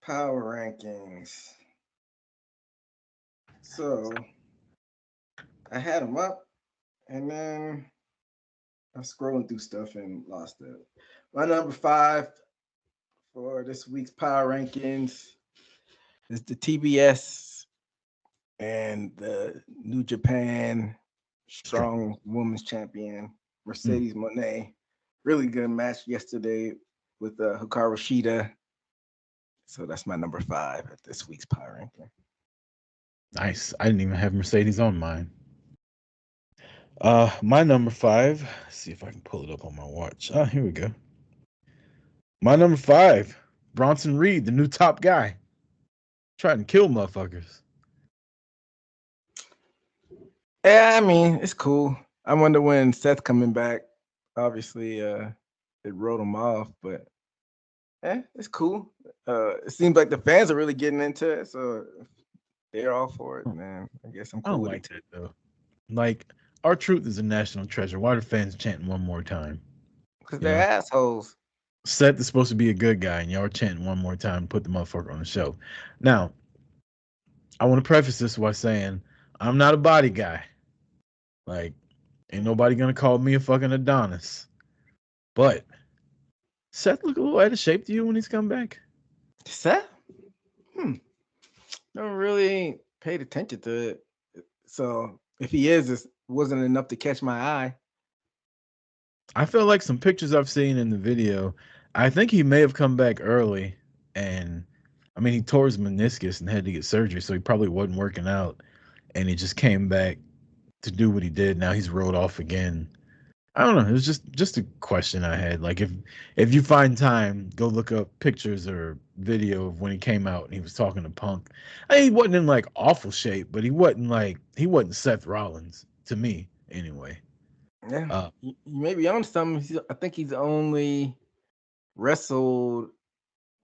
Power rankings. So I had them up, and then I'm scrolling through stuff and lost it. My number 5 for this week's power rankings is the TBS and the New Japan Strong Women's Champion, Mercedes Moné. Really good match yesterday with Hikaru Shida. So that's my number 5 at this week's power ranking. Nice. I didn't even have Mercedes on mine. My number 5. Let's see if I can pull it up on my watch. Here we go. My number 5, Bronson Reed, the new top guy. Trying to kill motherfuckers. Yeah, I mean, it's cool. I wonder when Seth coming back. Obviously, it wrote him off, but it's cool. It seems like the fans are really getting into it, so they're all for it, man. I guess I'm cool. I don't like that though. Like, R-Truth is a national treasure. Why are the fans chanting one more time? Because they're assholes. Seth is supposed to be a good guy, and y'all are chanting one more time to put the motherfucker on the show. Now, I want to preface this by saying I'm not a body guy. Like, ain't nobody gonna call me a fucking Adonis. But Seth look a little out of shape to you when he's come back? Seth? Never really paid attention to it. So if he is, it wasn't enough to catch my eye. I feel like some pictures I've seen in the video, I think he may have come back early, and I mean he tore his meniscus and had to get surgery, so he probably wasn't working out, and he just came back to do what he did. Now he's rolled off again. I don't know. It was just a question I had. Like if you find time, go look up pictures or video of when he came out and he was talking to Punk. I mean, he wasn't in like awful shape, but he wasn't Seth Rollins to me anyway. Yeah, you may be on something. I think he's only wrestled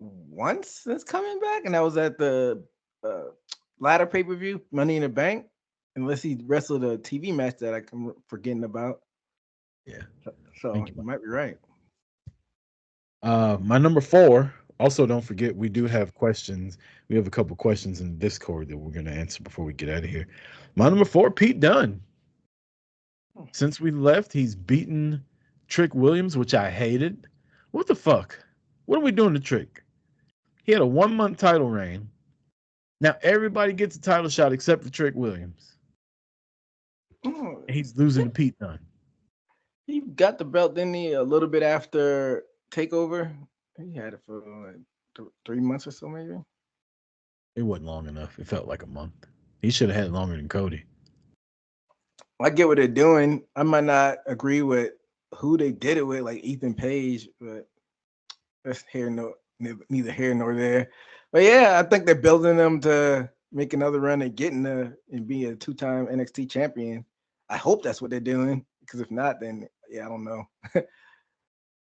once since coming back, and that was at the ladder pay-per-view, Money in the Bank. Unless he wrestled a TV match that I'm forgetting about. Yeah. So you might be right. My number 4, also don't forget we do have questions. We have a couple questions in the Discord that we're going to answer before we get out of here. My number 4, Pete Dunne. Since we left, he's beaten Trick Williams, which I hated. What the fuck? What are we doing to Trick? He had a 1 month title reign. Now everybody gets a title shot except for Trick Williams. Oh, And he's losing to Pete Dunne. he got the belt, didn't he? A little bit after Takeover. He had it for like 3 months or so, maybe. It wasn't long enough. It felt like a month. He should have had it longer than Cody. I get what they're doing. I might not agree with who they did it with, like Ethan Page, but that's neither here nor there. But yeah, I think they're building them to make another run and getting and be a 2-time NXT champion. I hope that's what they're doing, because if not, then yeah, I don't know.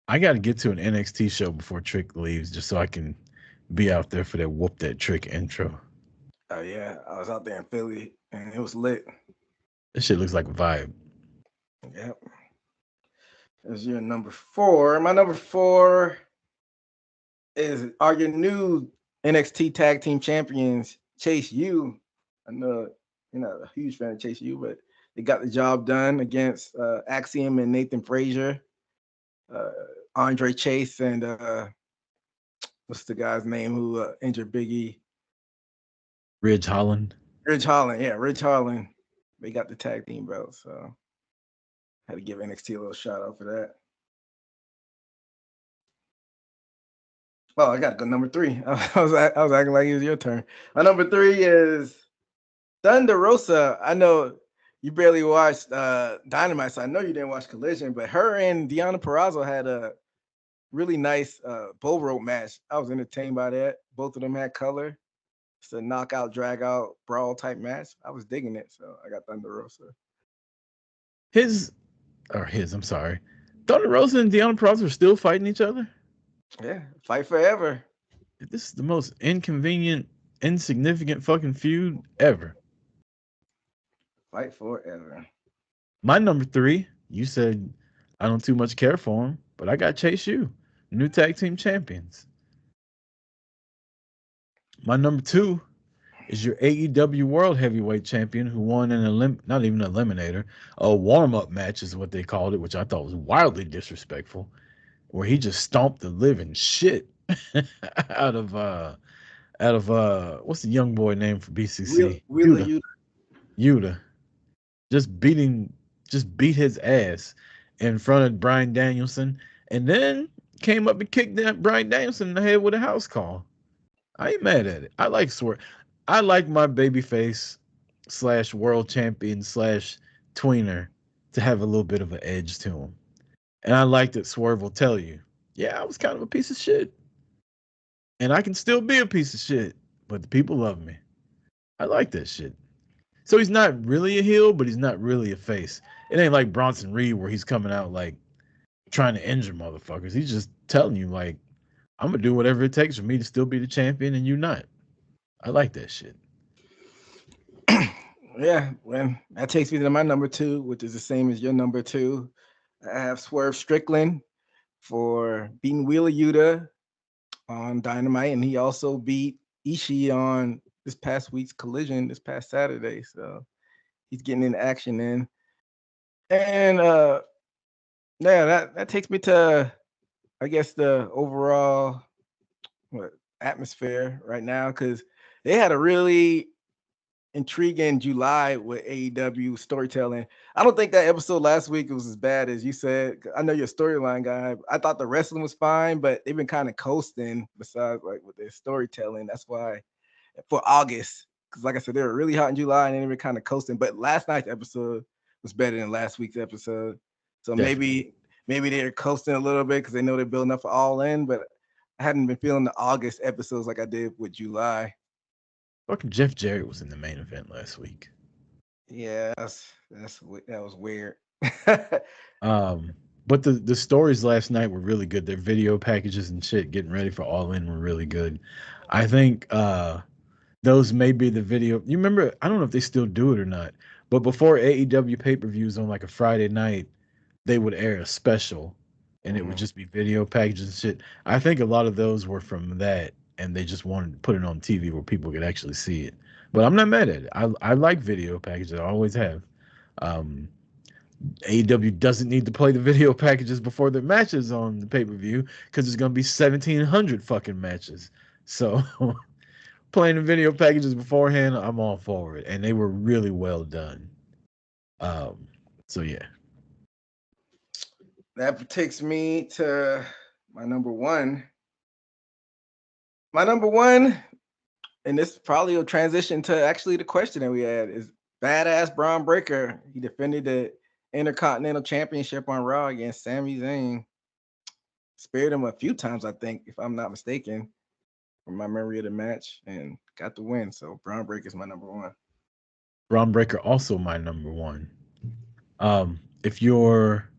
I got to get to an NXT show before Trick leaves just so I can be out there for that whoop that Trick intro. Oh yeah, I was out there in Philly and it was lit. This shit looks like a vibe. Yep. That's your number 4. My number 4 are your new NXT Tag Team Champions, Chase U. I know you're not a huge fan of Chase U, but they got the job done against Axiom and Nathan Frazier, Andre Chase, and what's the guy's name who injured Biggie? Ridge Holland. Ridge Holland. Yeah, Ridge Holland. They got the tag team belt, so I had to give NXT a little shout out for that. Oh, I got to go number 3. I was acting like it was your turn. My number 3 is Thunder Rosa. I know you barely watched Dynamite, so I know you didn't watch Collision, but her and Deonna Purrazzo had a really nice bull rope match. I was entertained by that. Both of them had color. It's a knockout, drag out, brawl type match. I was digging it, so I got Thunder Rosa. I'm sorry. Thunder Rosa and Deonna Purrazzo are still fighting each other? Yeah, fight forever. This is the most inconvenient, insignificant fucking feud ever. Fight forever. My number 3, you said I don't too much care for him, but I got Chase U, new tag team champions. My number 2 is your AEW World Heavyweight Champion who won not even an eliminator, a warm-up match is what they called it, which I thought was wildly disrespectful, where he just stomped the living shit out of what's the young boy name for BCC? Yuta. Just beat his ass in front of Bryan Danielson, and then came up and kicked that Bryan Danielson in the head with a house call. I ain't mad at it. I like Swerve. I like my babyface / world champion / tweener to have a little bit of an edge to him. And I like that Swerve will tell you, yeah, I was kind of a piece of shit. And I can still be a piece of shit, but the people love me. I like that shit. So he's not really a heel, but he's not really a face. It ain't like Bronson Reed where he's coming out like trying to injure motherfuckers. He's just telling you like, I'm gonna do whatever it takes for me to still be the champion and you not. I like that shit. Yeah, well, that takes me to my number 2, which is the same as your number 2. I have Swerve Strickland for beating Wheeler Yuta on Dynamite, and he also beat Ishii on this past week's Collision this past Saturday. So he's getting in action in. And yeah, that takes me to, I guess, the overall atmosphere right now, because they had a really intriguing July with AEW storytelling. I don't think that episode last week was as bad as you said. I know you're a storyline guy. I thought the wrestling was fine, but they've been kind of coasting besides like with their storytelling. That's why for August, because like I said, they were really hot in July and they were kind of coasting. But last night's episode was better than last week's episode. So maybe they're coasting a little bit because they know they're building up for All In, but I hadn't been feeling the August episodes like I did with July. Fucking Jeff Jarrett was in the main event last week. Yeah, that was weird. But the stories last night were really good. Their video packages and shit getting ready for All In were really good. I think those may be the video. You remember, I don't know if they still do it or not, but before AEW pay-per-views on like a Friday night, they would air a special and it would just be video packages and shit. I think a lot of those were from that and they just wanted to put it on TV where people could actually see it. But I'm not mad at it. I like video packages. I always have. AEW doesn't need to play the video packages before their matches on the pay-per-view because there's going to be 1,700 fucking matches. So playing the video packages beforehand, I'm all for it. And they were really well done. So yeah. That takes me to my number one. My number one, and this probably will transition to actually the question that we had, is badass Braun Breaker. He defended the Intercontinental Championship on Raw against Sami Zayn. Spared him a few times, I think, if I'm not mistaken, from my memory of the match, and got the win. So Braun Breaker is my number one. Braun Breaker also my number one. If you're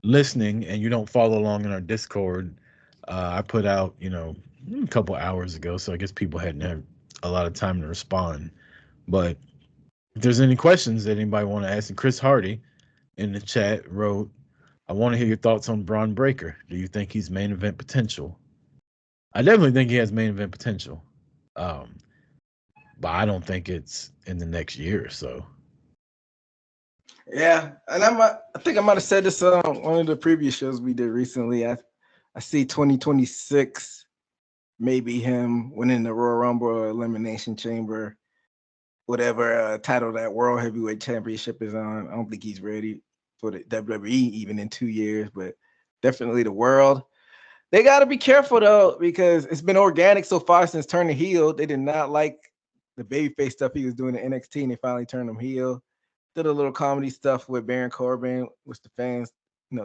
listening and you don't follow along in our Discord, I put out, a couple hours ago, so I guess people hadn't had a lot of time to respond. But if there's any questions that anybody want to ask, and Chris Hardy in the chat wrote, I want to hear your thoughts on Braun Breaker. Do you think he's main event potential? I definitely think he has main event potential. But I don't think it's in the next year or so. Yeah, and I think I might have said this on one of the previous shows we did recently. I see 2026, maybe him winning the Royal Rumble or Elimination Chamber, whatever title that World Heavyweight Championship is on. I don't think he's ready for the WWE even in 2 years, but definitely the world. They got to be careful though, because it's been organic so far since turning heel. They did not like the babyface stuff he was doing in NXT, and they finally turned him heel. Did a little comedy stuff with Baron Corbin, which the fans,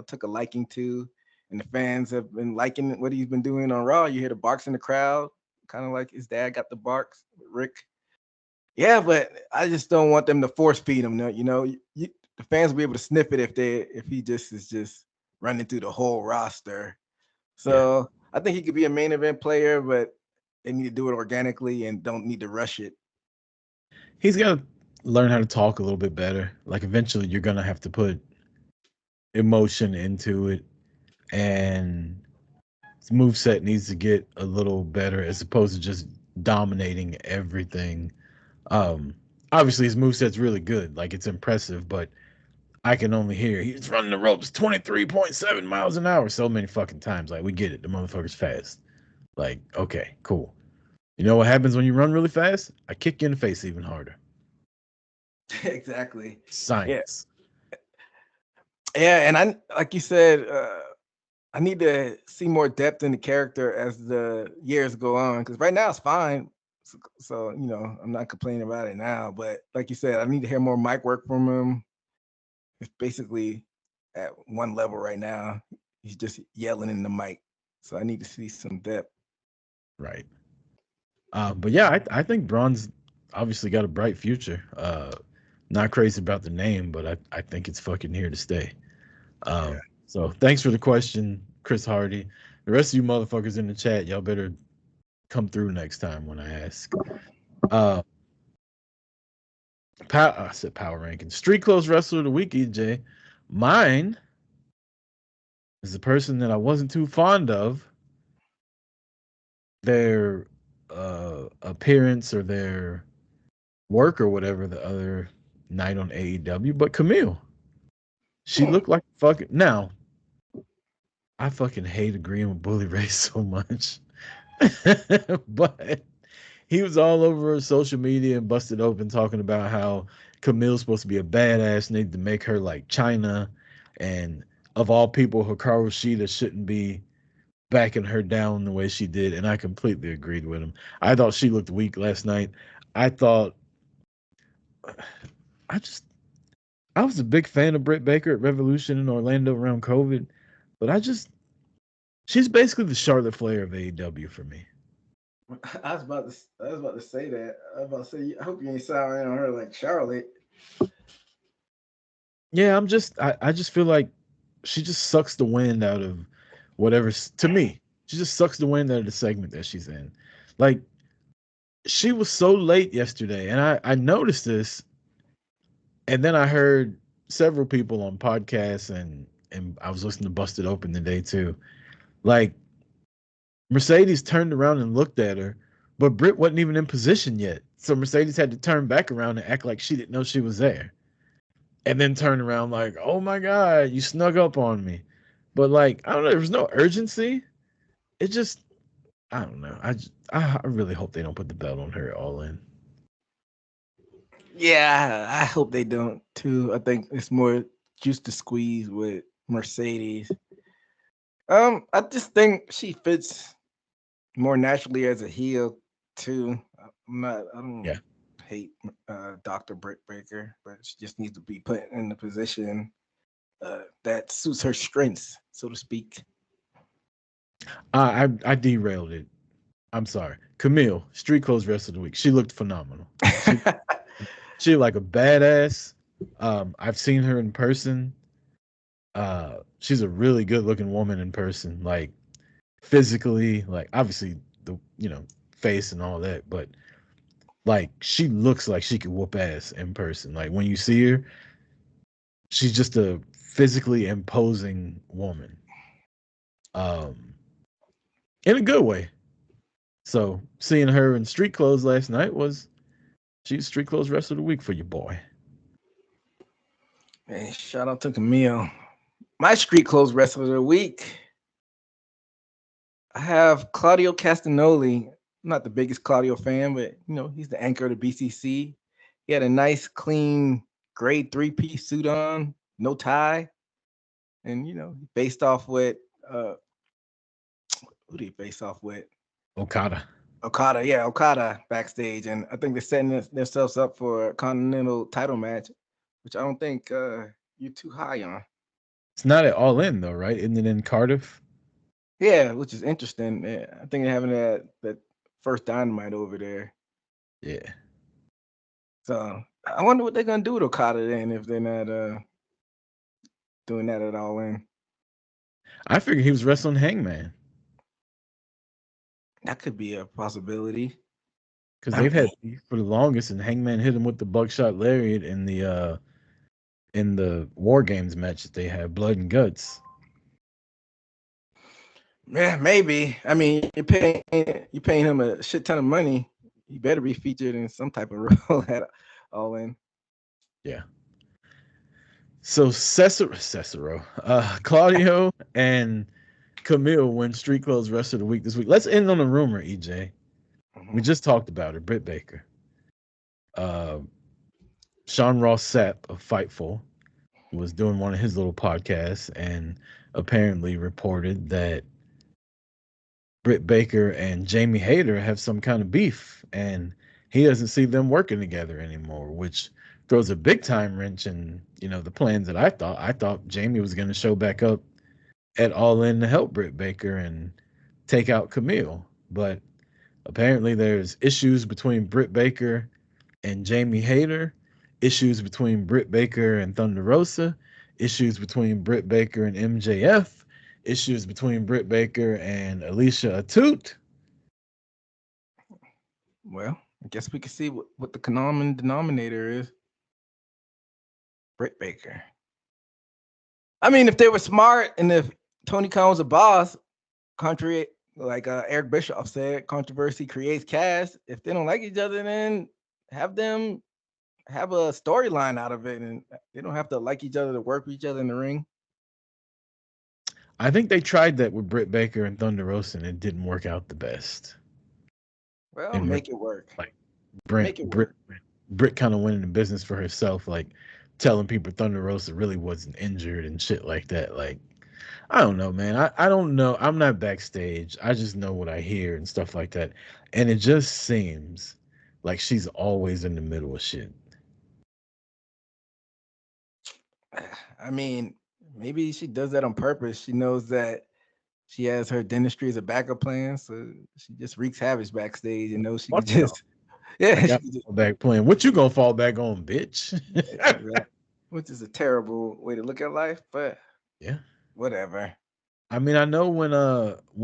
took a liking to, and the fans have been liking what he's been doing on Raw. You hear the barks in the crowd, kind of like his dad got the barks with Rick. Yeah, but I just don't want them to force feed him. The fans will be able to sniff it if he just is just running through the whole roster. So yeah. I think he could be a main event player, but they need to do it organically and don't need to rush it. He's got to learn how to talk a little bit better. Like eventually you're going to have to put emotion into it, and his moveset needs to get a little better as opposed to just dominating everything. Obviously his moveset's really good. Like it's impressive, but I can only hear he's running the ropes 23.7 miles an hour so many fucking times. Like we get it. The motherfucker's fast. Like, okay, cool. You know what happens when you run really fast? I kick you in the face even harder. Exactly. Science. Yeah, and I, like you said, I need to see more depth in the character as the years go on, because right now it's fine. So, I'm not complaining about it now, but like you said, I need to hear more mic work from him. It's basically at one level right now. He's just yelling in the mic. So I need to see some depth. Right. But yeah, I think Braun's obviously got a bright future. Not crazy about the name, but I think it's fucking here to stay. So thanks for the question, Chris Hardy. The rest of you motherfuckers in the chat, y'all better come through next time when I ask. I said power ranking. Street Clothes Wrestler of the Week, EJ. Mine is the person that I wasn't too fond of. Their appearance or their work or whatever the other night on AEW, but Camille. She looked like fucking. Now, I fucking hate agreeing with Bully Ray so much. But he was all over social media and busted open talking about how Camille's supposed to be a badass, need to make her like China, and of all people, Hikaru Shida shouldn't be backing her down the way she did, and I completely agreed with him. I thought she looked weak last night. I was a big fan of Britt Baker at Revolution in Orlando around COVID, but she's basically the Charlotte Flair of AEW for me. I was about to say that. I was about to say, I hope you ain't souring on her like Charlotte. Yeah, I just feel like she just sucks the wind out of whatever. To me, she just sucks the wind out of the segment that she's in. Like, she was so late yesterday, and I noticed this, and then I heard several people on podcasts, and I was listening to Busted Open today too. Like, Mercedes turned around and looked at her, but Britt wasn't even in position yet. So Mercedes had to turn back around and act like she didn't know she was there. and then turn around like, oh my God, you snuck up on me. But like, I don't know, there was no urgency. It just, I don't know. I really hope they don't put the belt on her All In. Yeah, I hope they don't too. I think it's more juice to squeeze with Mercedes. I just think she fits more naturally as a heel too. I don't Yeah. hate Dr. Britt Baker, but she just needs to be put in the position that suits her strengths, so to speak. I derailed it. I'm sorry. Camille, street clothes rest of the week. She looked phenomenal. She like a badass. I've seen her in person. She's a really good looking woman in person. Like physically, like obviously the face and all that, but like she looks like she could whoop ass in person. Like when you see her, she's just a physically imposing woman. Um, in a good way. So seeing her in street clothes last night was she's street clothes rest of the week for your boy. Hey, shout out to Camille. My street clothes rest of the week. I have Claudio Castagnoli. I'm not the biggest Claudio fan, but he's the anchor of the BCC. He had a nice, clean, grade 3-piece suit on, no tie, and based off with who did he face off with? Okada. Okada, yeah, Okada backstage, and I think they're setting themselves up for a continental title match, which I don't think you're too high on. It's not at All In though, right? Isn't it in Cardiff? Yeah, which is interesting. Yeah, I think they're having that first Dynamite over there. Yeah. So I wonder what they're gonna do with Okada then if they're not doing that at All In. I figured he was wrestling Hangman That could be a possibility. because I they've had mean, beef for the longest, and Hangman hit him with the buckshot lariat in the War Games match that they had, Blood and Guts. yeah, maybe. I mean, you're paying him a shit ton of money. He better be featured in some type of role at All In. Yeah. So Cesaro, Claudio and Camille win street clothes rest of the week this week. Let's end on a rumor, EJ. We just talked about it, Britt Baker. Uh, Sean Ross Sapp of Fightful was doing one of his little podcasts and apparently reported that Britt Baker and Jamie Hayter have some kind of beef, and he doesn't see them working together anymore, which throws a big time wrench in the plans that I thought. I thought Jamie was going to show back up at All In to help Britt Baker and take out Camille, but apparently there's issues between Britt Baker and Jamie Hayter, issues between Britt Baker and Thunder Rosa, issues between Britt Baker and MJF, issues between Britt Baker and Alicia Atout. Well, I guess we can see what the common denominator is. Britt Baker. I mean, if they were smart and if Tony Khan was a boss, contrary, like Eric Bischoff said, controversy creates cash. If they don't like each other, then have them have a storyline out of it, and they don't have to like each other to work with each other in the ring. I think they tried that with Britt Baker and Thunder Rosa, and it didn't work out the best. Well, And make it work. like Make it work. Britt kind of went into business for herself, like telling people Thunder Rosa really wasn't injured and shit like that. Like, I don't know, man. I don't know. I'm not backstage. I just know what I hear and stuff like that. And it just seems like she's always in the middle of shit. I mean, maybe she does that on purpose. She knows that she has her dentistry as a backup plan, so she just wreaks havoc backstage and knows she Fuck can no. just yeah, Like she I can just, fall back playing. What you gonna fall back on, bitch? yeah, which is a terrible way to look at life, but Yeah. whatever. I mean, I know when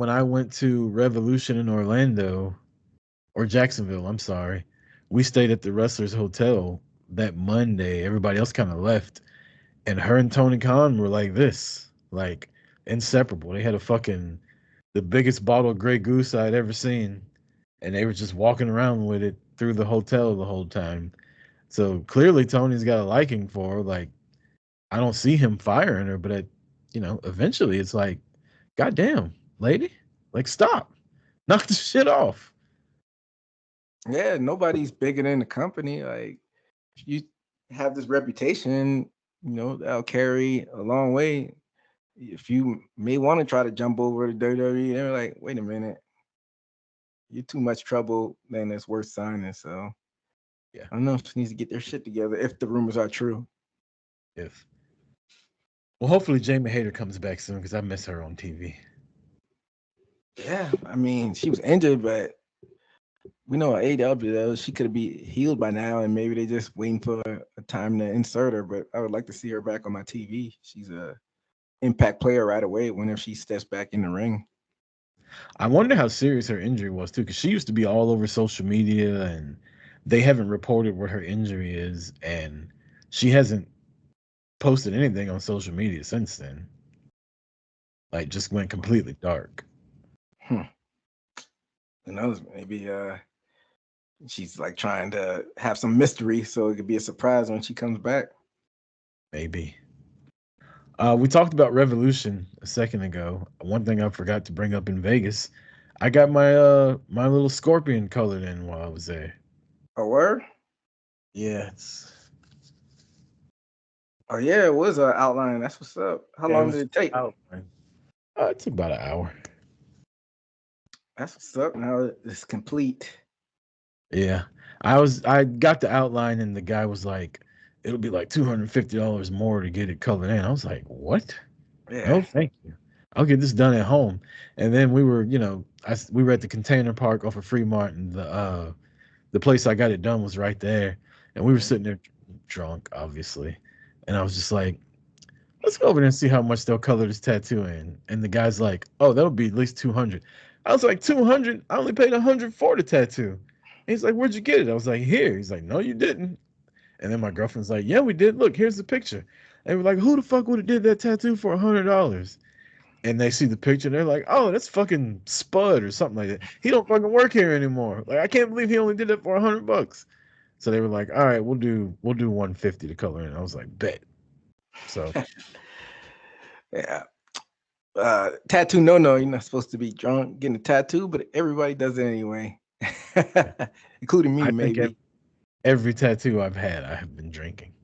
I went to Revolution in Orlando or Jacksonville, I'm sorry, we stayed at the Wrestlers Hotel that Monday. Everybody else kind of left, and her and Tony Khan were like this, like inseparable. They had the biggest bottle of Grey Goose I'd ever seen, and they were just walking around with it through the hotel the whole time. So clearly Tony's got a liking for her. Like I don't see him firing her, but eventually it's like, goddamn, lady, like stop, knock the shit off. Yeah, nobody's bigger than the company. Like, if you have this reputation, that'll carry a long way. If you may want to try to jump over to WWE, they're like, wait a minute, you're too much trouble, then it's worth signing. So Yeah. I don't know if she needs to get their shit together if the rumors are true. If Well, hopefully Jamie Hayter comes back soon because I miss her on TV. Yeah, I mean, she was injured, but we know at AEW though she could be healed by now, and maybe they just waiting for a time to insert her. But I would like to see her back on my TV. She's a impact player right away whenever she steps back in the ring. I wonder how serious her injury was too, because she used to be all over social media, and they haven't reported what her injury is, and she hasn't posted anything on social media since then. Like, just went completely dark. Who knows? Maybe she's like trying to have some mystery so it could be a surprise when she comes back. Maybe. We talked about Revolution a second ago. One thing I forgot to bring up in Vegas, I got my little scorpion colored in while I was there. A word? Yeah, Oh yeah, it was an outline. That's what's up. How long did it take? It took about an hour. That's what's up. Now it's complete. Yeah, I got the outline, and the guy was like, "It'll be like $250 more to get it colored in." I was like, "What? Yeah. No, thank you. I'll get this done at home." And then we were, we were at the Container Park off of Fremont, and the place I got it done was right there, and we were sitting there drunk, obviously, and I was just like, "Let's go over there and see how much they'll color this tattoo in." And the guy's like, "Oh, that'll be at least 200." I was like, 200? I only paid 100 for the tattoo. And he's like, "Where'd you get it?" I was like, "Here." He's like, "No, you didn't." And then my girlfriend's like, "Yeah, we did. Look, here's the picture." And we're like, "Who the fuck would have did that tattoo for $100?" And they see the picture, and they're like, "Oh, that's fucking Spud or something like that. He don't fucking work here anymore. Like, I can't believe he only did it for $100." So they were like, "All right, we'll do 150 to color in." I was like, "Bet." So Yeah. Tattoo no, you're not supposed to be drunk getting a tattoo, but everybody does it anyway. Including me, I think maybe. every tattoo I've had, I have been drinking.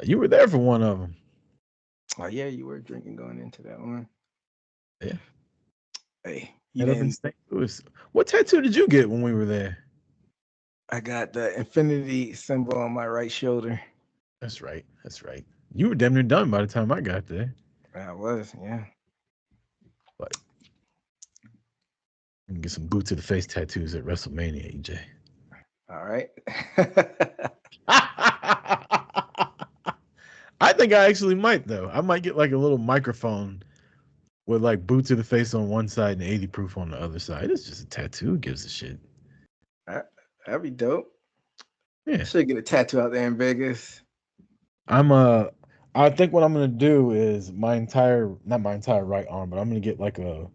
You were there for one of them. Oh yeah, you were drinking going into that one. Yeah. Hey, Head up in St. Louis. What tattoo did you get when we were there? I got the infinity symbol on my right shoulder. That's right. That's right. You were damn near done by the time I got there. I was, yeah. But you can get some boot to the face tattoos at WrestleMania, EJ. All right. I think I actually might though. I might get like a little microphone with like boot to the face on one side and 80 proof on the other side. It's just a tattoo. Who gives a shit? That'd be dope. Yeah. Should get a tattoo out there in Vegas. I think what I'm gonna do is not my entire right arm, but I'm gonna get like a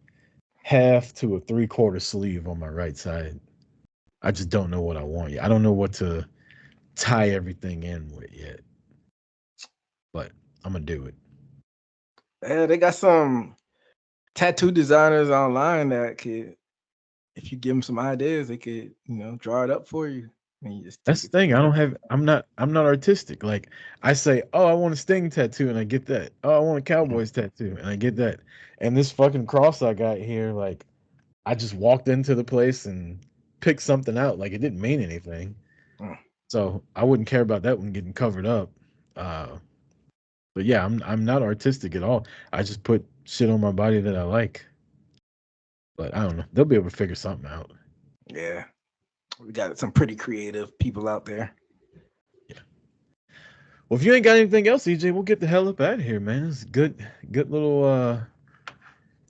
half to a 3/4 sleeve on my right side. I just don't know what I want yet. I don't know what to tie everything in with yet. But I'm gonna do it. Yeah, they got some tattoo designers online that could, if you give them some ideas, they could, draw it up for you. And you just That's the thing. I'm not artistic. Like, I say, "Oh, I want a Sting tattoo," and I get that. "Oh, I want a Cowboys tattoo," and I get that. And this fucking cross I got here, like, I just walked into the place and picked something out. Like, it didn't mean anything. So I wouldn't care about that one getting covered up. But yeah, I'm not artistic at all. I just put shit on my body that I like. But I don't know. They'll be able to figure something out. Yeah. We got some pretty creative people out there. Yeah. Well, if you ain't got anything else, EJ, we'll get the hell up out of here, man. It's a good little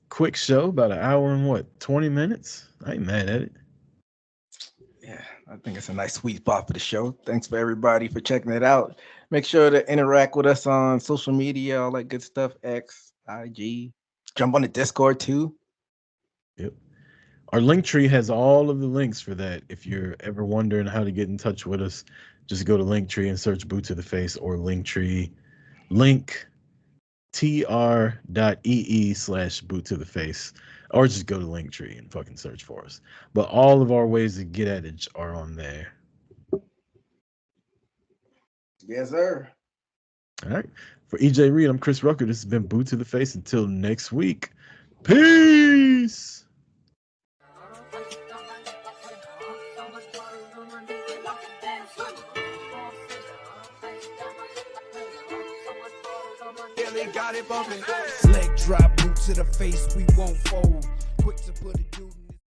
quick show, about an hour and 20 minutes. I ain't mad at it. Yeah, I think it's a nice sweet spot for the show. Thanks for everybody for checking it out. Make sure to interact with us on social media, all that good stuff. X, IG. Jump on the Discord too. Yep. Our link tree has all of the links for that. If you're ever wondering how to get in touch with us, just go to Linktree and search Boot to the Face or Linktree link tr.ee/boot to the face, or just go to Linktree and fucking search for us. But all of our ways to get at it are on there. Yes, sir. All right. For EJ Reed, I'm Chris Rucker. This has been Boot to the Face. Until next week. Peace. Leg drop, boot to the face, we won't fold. Quick to put a dude.